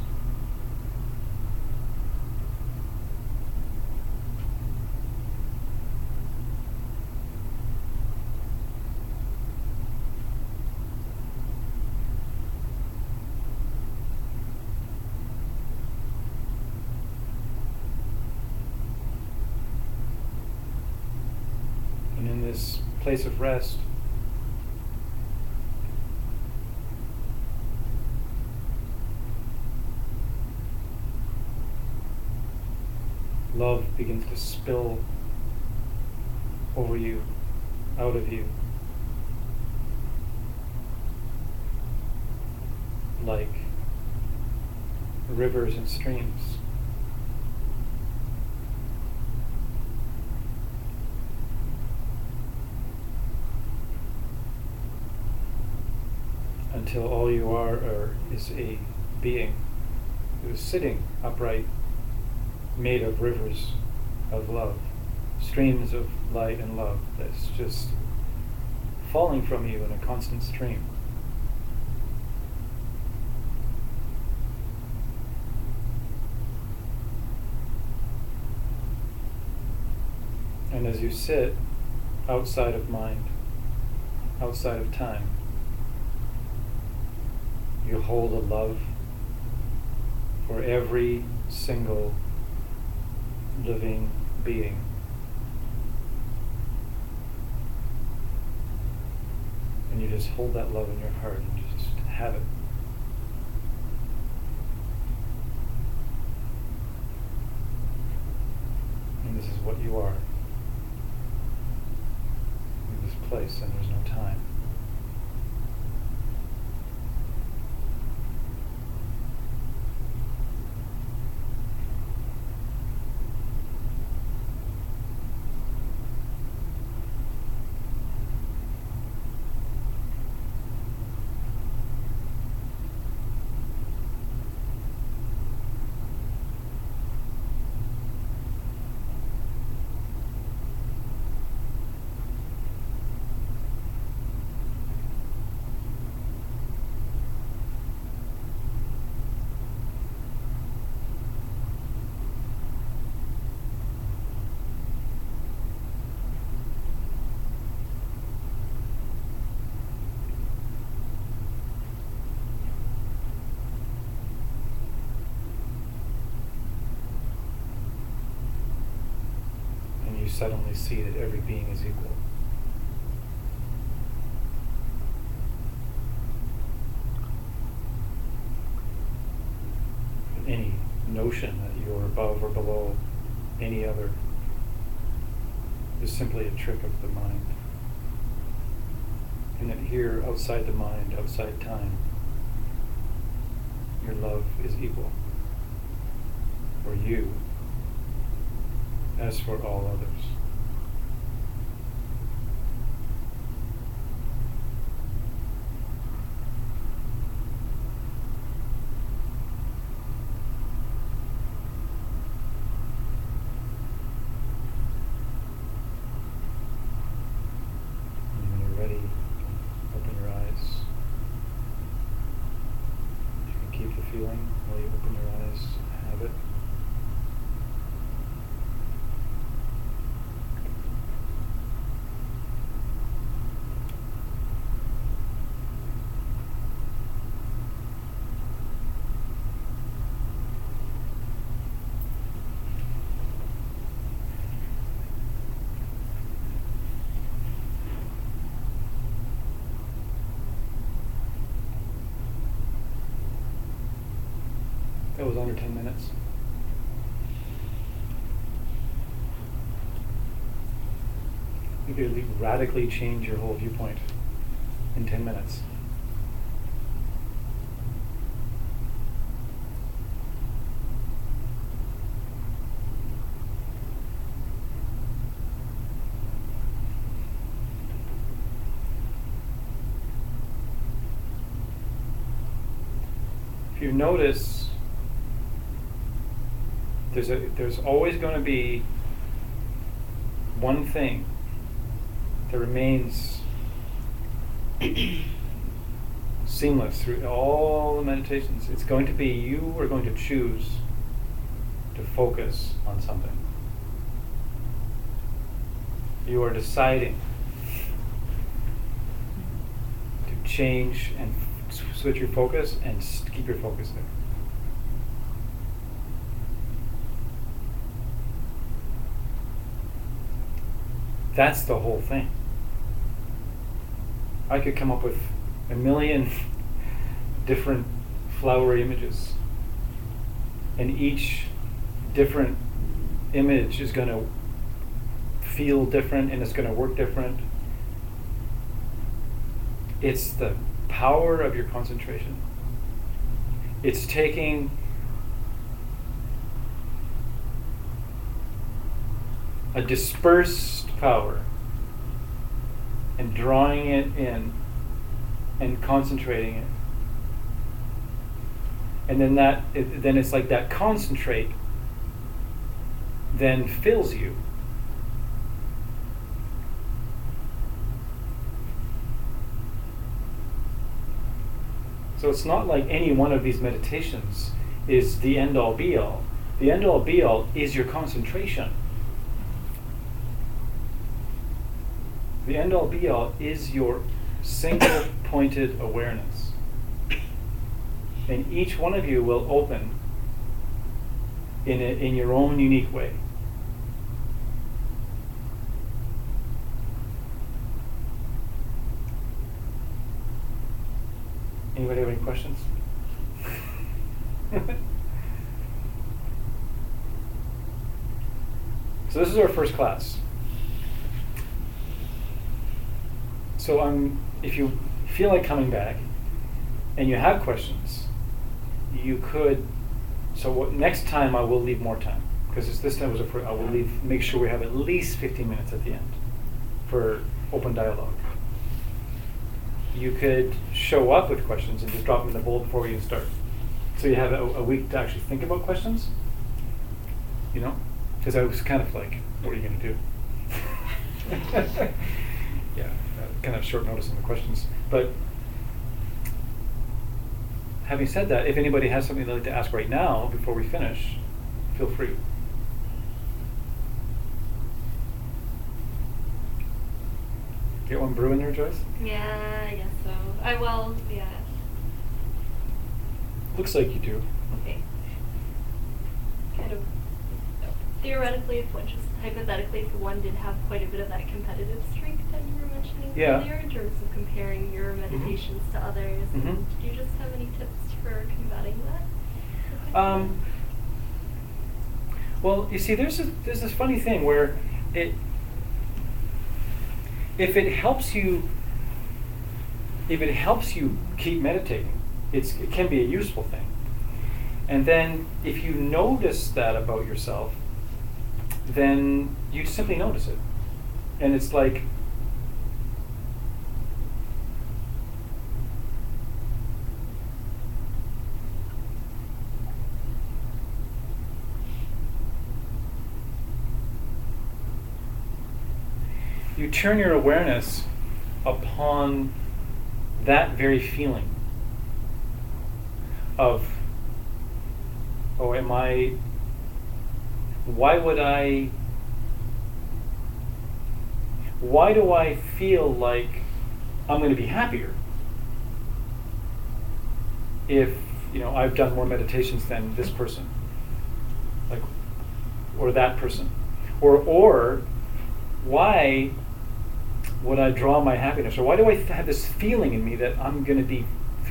Speaker 1: And in this place of rest, love begins to spill over you, out of you, like rivers and streams. Until all you are is a being who is sitting upright, made of rivers of love, streams of light and love that's just falling from you in a constant stream. And as you sit outside of mind, outside of time, You hold a love for every single living being. And you just hold that love in your heart and you just have it. And this is what you are in this place, and there's no time. You suddenly see that every being is equal. And any notion that you're above or below any other is simply a trick of the mind. And that here, outside the mind, outside time, your love is equal for you as for all others. And when you're ready, open your eyes. You can keep the feeling while you open your eyes, have it. That was under 10 minutes. You could radically change your whole viewpoint in 10 minutes. If you notice, there's always going to be one thing that remains seamless through all the meditations. It's going to be you are going to choose to focus on something. You are deciding to change and switch your focus and keep your focus there. That's the whole thing. I could come up with a million different flowery images, and each different image is going to feel different and it's going to work different. It's the power of your concentration. It's taking a dispersed power and drawing it in and concentrating it. And then then it's like that concentrate then fills you. So it's not like any one of these meditations is the end-all be-all. The end-all be-all is your concentration. The end-all be-all is your single-pointed awareness. And each one of you will open in your own unique way. Anybody have any questions? So this is our first class. So if you feel like coming back and you have questions, you could. So next time I will leave more time, because this time I will make sure we have at least 15 minutes at the end for open dialogue. You could show up with questions and just drop them in the bowl before we even start. So you have a week to actually think about questions, you know? Because I was kind of like, what are you going to do? Yeah, kind of short notice on the questions. But having said that, if anybody has something they'd like to ask right now before we finish, feel free. Get one brew in there, Joyce?
Speaker 4: Yeah, I guess so. Yeah.
Speaker 1: Looks like you do.
Speaker 4: Okay. Kind of. Theoretically, hypothetically, if one did have quite a bit of that competitive streak that you were mentioning earlier, in terms of comparing your meditations to others, do you just have any tips for combating that?
Speaker 1: Well, you see, there's this funny thing where if it helps you keep meditating, it can be a useful thing. And then if you notice that about yourself, then you simply notice it. And it's like, you turn your awareness upon that very feeling of, oh, why do I feel like I'm going to be happier if, I've done more meditations than this person, or that person, or why would I draw my happiness, or why do I have this feeling in me that I'm going to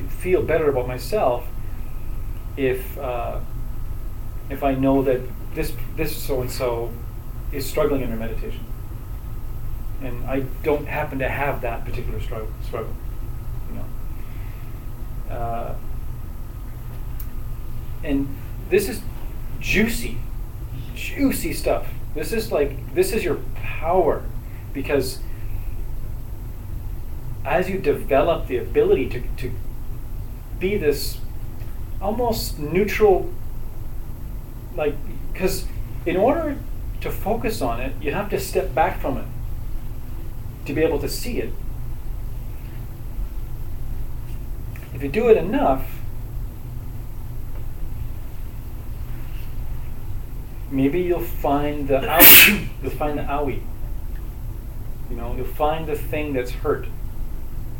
Speaker 1: feel better about myself if I know that this so and so is struggling in their meditation, and I don't happen to have that particular struggle, and this is juicy stuff. This is your power, because as you develop the ability to be this almost neutral, because in order to focus on it, you have to step back from it to be able to see it. If you do it enough, maybe you'll find the owie. You'll find the owie. You'll find the thing that's hurt,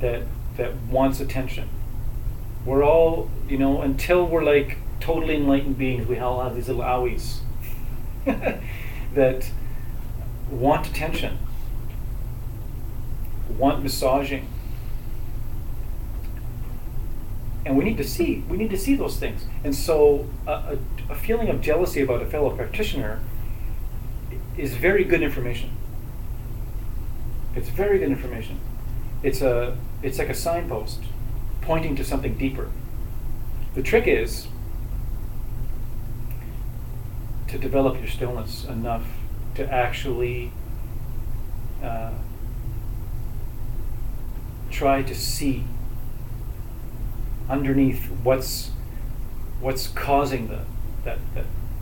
Speaker 1: that wants attention. We're all, until we're totally enlightened beings, we all have these little owies that want attention, want massaging. And we need to see those things. And so a feeling of jealousy about a fellow practitioner is very good information. It's very good information. It's like a signpost pointing to something deeper. The trick is to develop your stillness enough to actually try to see underneath what's causing that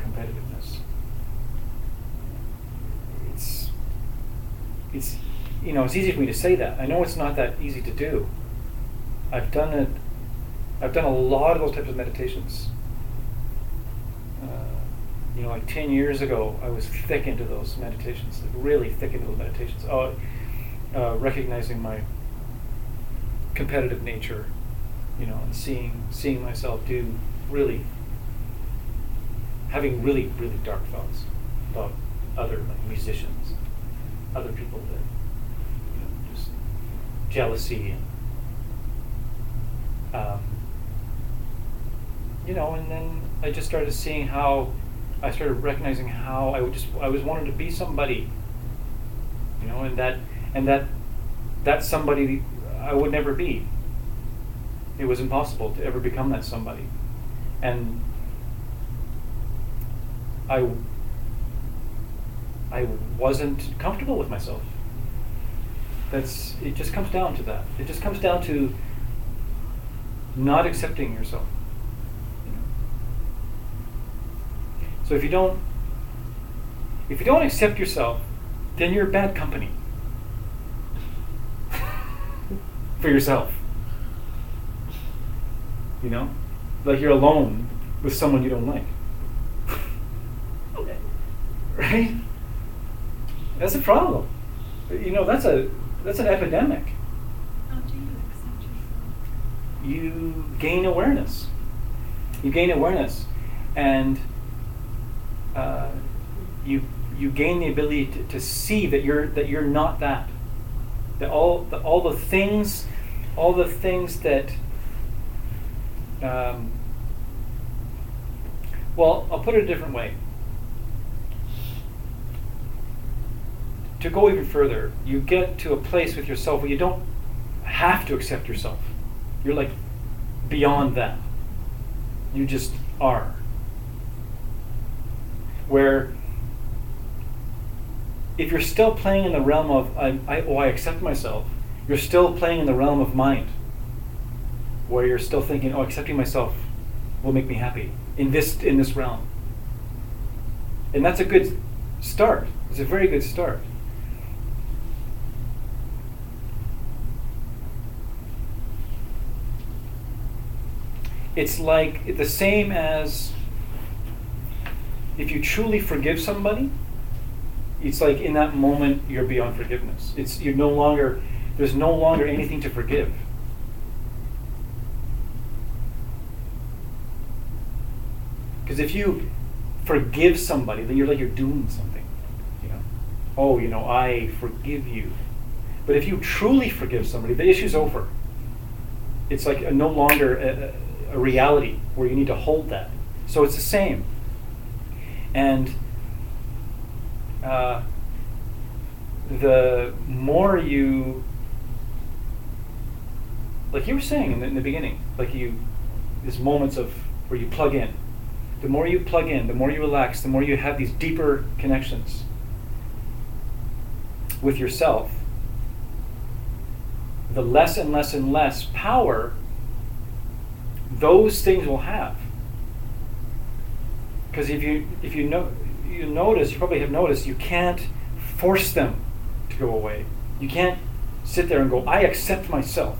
Speaker 1: competitiveness. It's it's easy for me to say that. I know it's not that easy to do. I've done it. I've done a lot of those types of meditations. 10 years ago, I was thick into those meditations, really thick into those meditations. Recognizing my competitive nature, and seeing myself having really dark thoughts about other musicians, other people that, just jealousy and and then I just started seeing how I started recognizing how I was wanting to be somebody, and that somebody I would never be. It was impossible to ever become that somebody, and I wasn't comfortable with myself. It just comes down to that. It just comes down to not accepting yourself. So if you don't accept yourself, then you're bad company for yourself. Like you're alone with someone you don't like. Right? That's a problem. That's an epidemic.
Speaker 5: How do you accept yourself?
Speaker 1: You gain awareness. And you gain the ability to see that you're not that. That all the things that well, I'll put it a different way. To go even further, you get to a place with yourself where you don't have to accept yourself. You're like beyond that. You just are. Where if you're still playing in the realm of I accept myself, you're still playing in the realm of mind, where you're still thinking, accepting myself will make me happy in this realm. And that's a good start. It's a very good start. It's like the same as if you truly forgive somebody, it's like in that moment you're beyond forgiveness. There's no longer anything to forgive. Because if you forgive somebody, then you're doing something. I forgive you. But if you truly forgive somebody, the issue's over. It's like no longer a reality where you need to hold that. So it's the same. And the more you, like you were saying in the beginning, these moments of where you plug in. The more you plug in, the more you relax, the more you have these deeper connections with yourself, the less and less and less power those things will have. Because if you notice, you probably have noticed, you can't force them to go away. You can't sit there and go, I accept myself.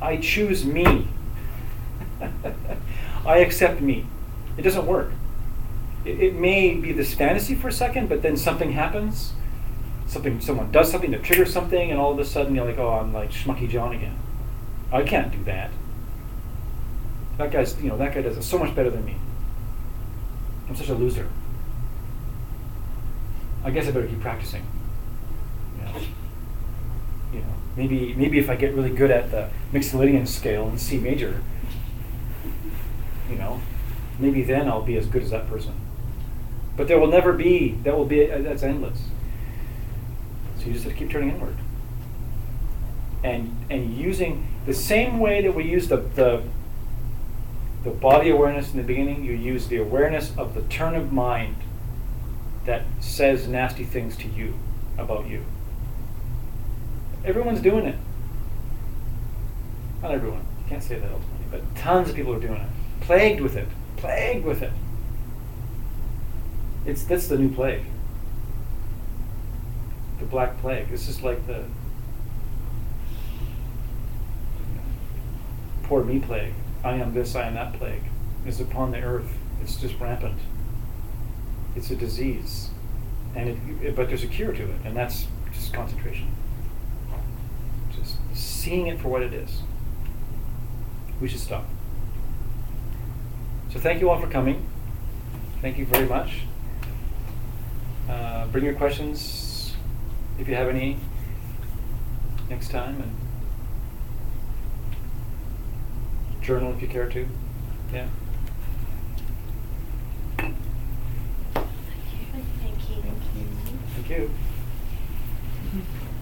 Speaker 1: I choose me. I accept me. It doesn't work. It may be this fantasy for a second, but then something happens. Someone does something to trigger something, and all of a sudden you're like, I'm like Schmucky John again. I can't do that. That guy does it so much better than me. I'm such a loser. I guess I better keep practicing. Maybe if I get really good at the Mixolydian scale in C major, maybe then I'll be as good as that person. But there will never be. That's endless. So you just have to keep turning inward. And using the same way that we use the body awareness in the beginning, you use the awareness of the turn of mind that says nasty things to you about you. Everyone's doing it. Not everyone. You can't say that ultimately, but tons of people are doing it. Plagued with it. That's the new plague. The Black Plague. This is like the poor me plague. I am this, I am that plague. Is upon the earth. It's just rampant. It's a disease, but there's a cure to it, and that's just concentration. Just seeing it for what it is. we should stop. So thank you all for coming. Thank you very much. Bring your questions if you have any next time, and journal if you care to. Yeah.
Speaker 2: Thank you.
Speaker 1: Thank you.
Speaker 6: Mhm.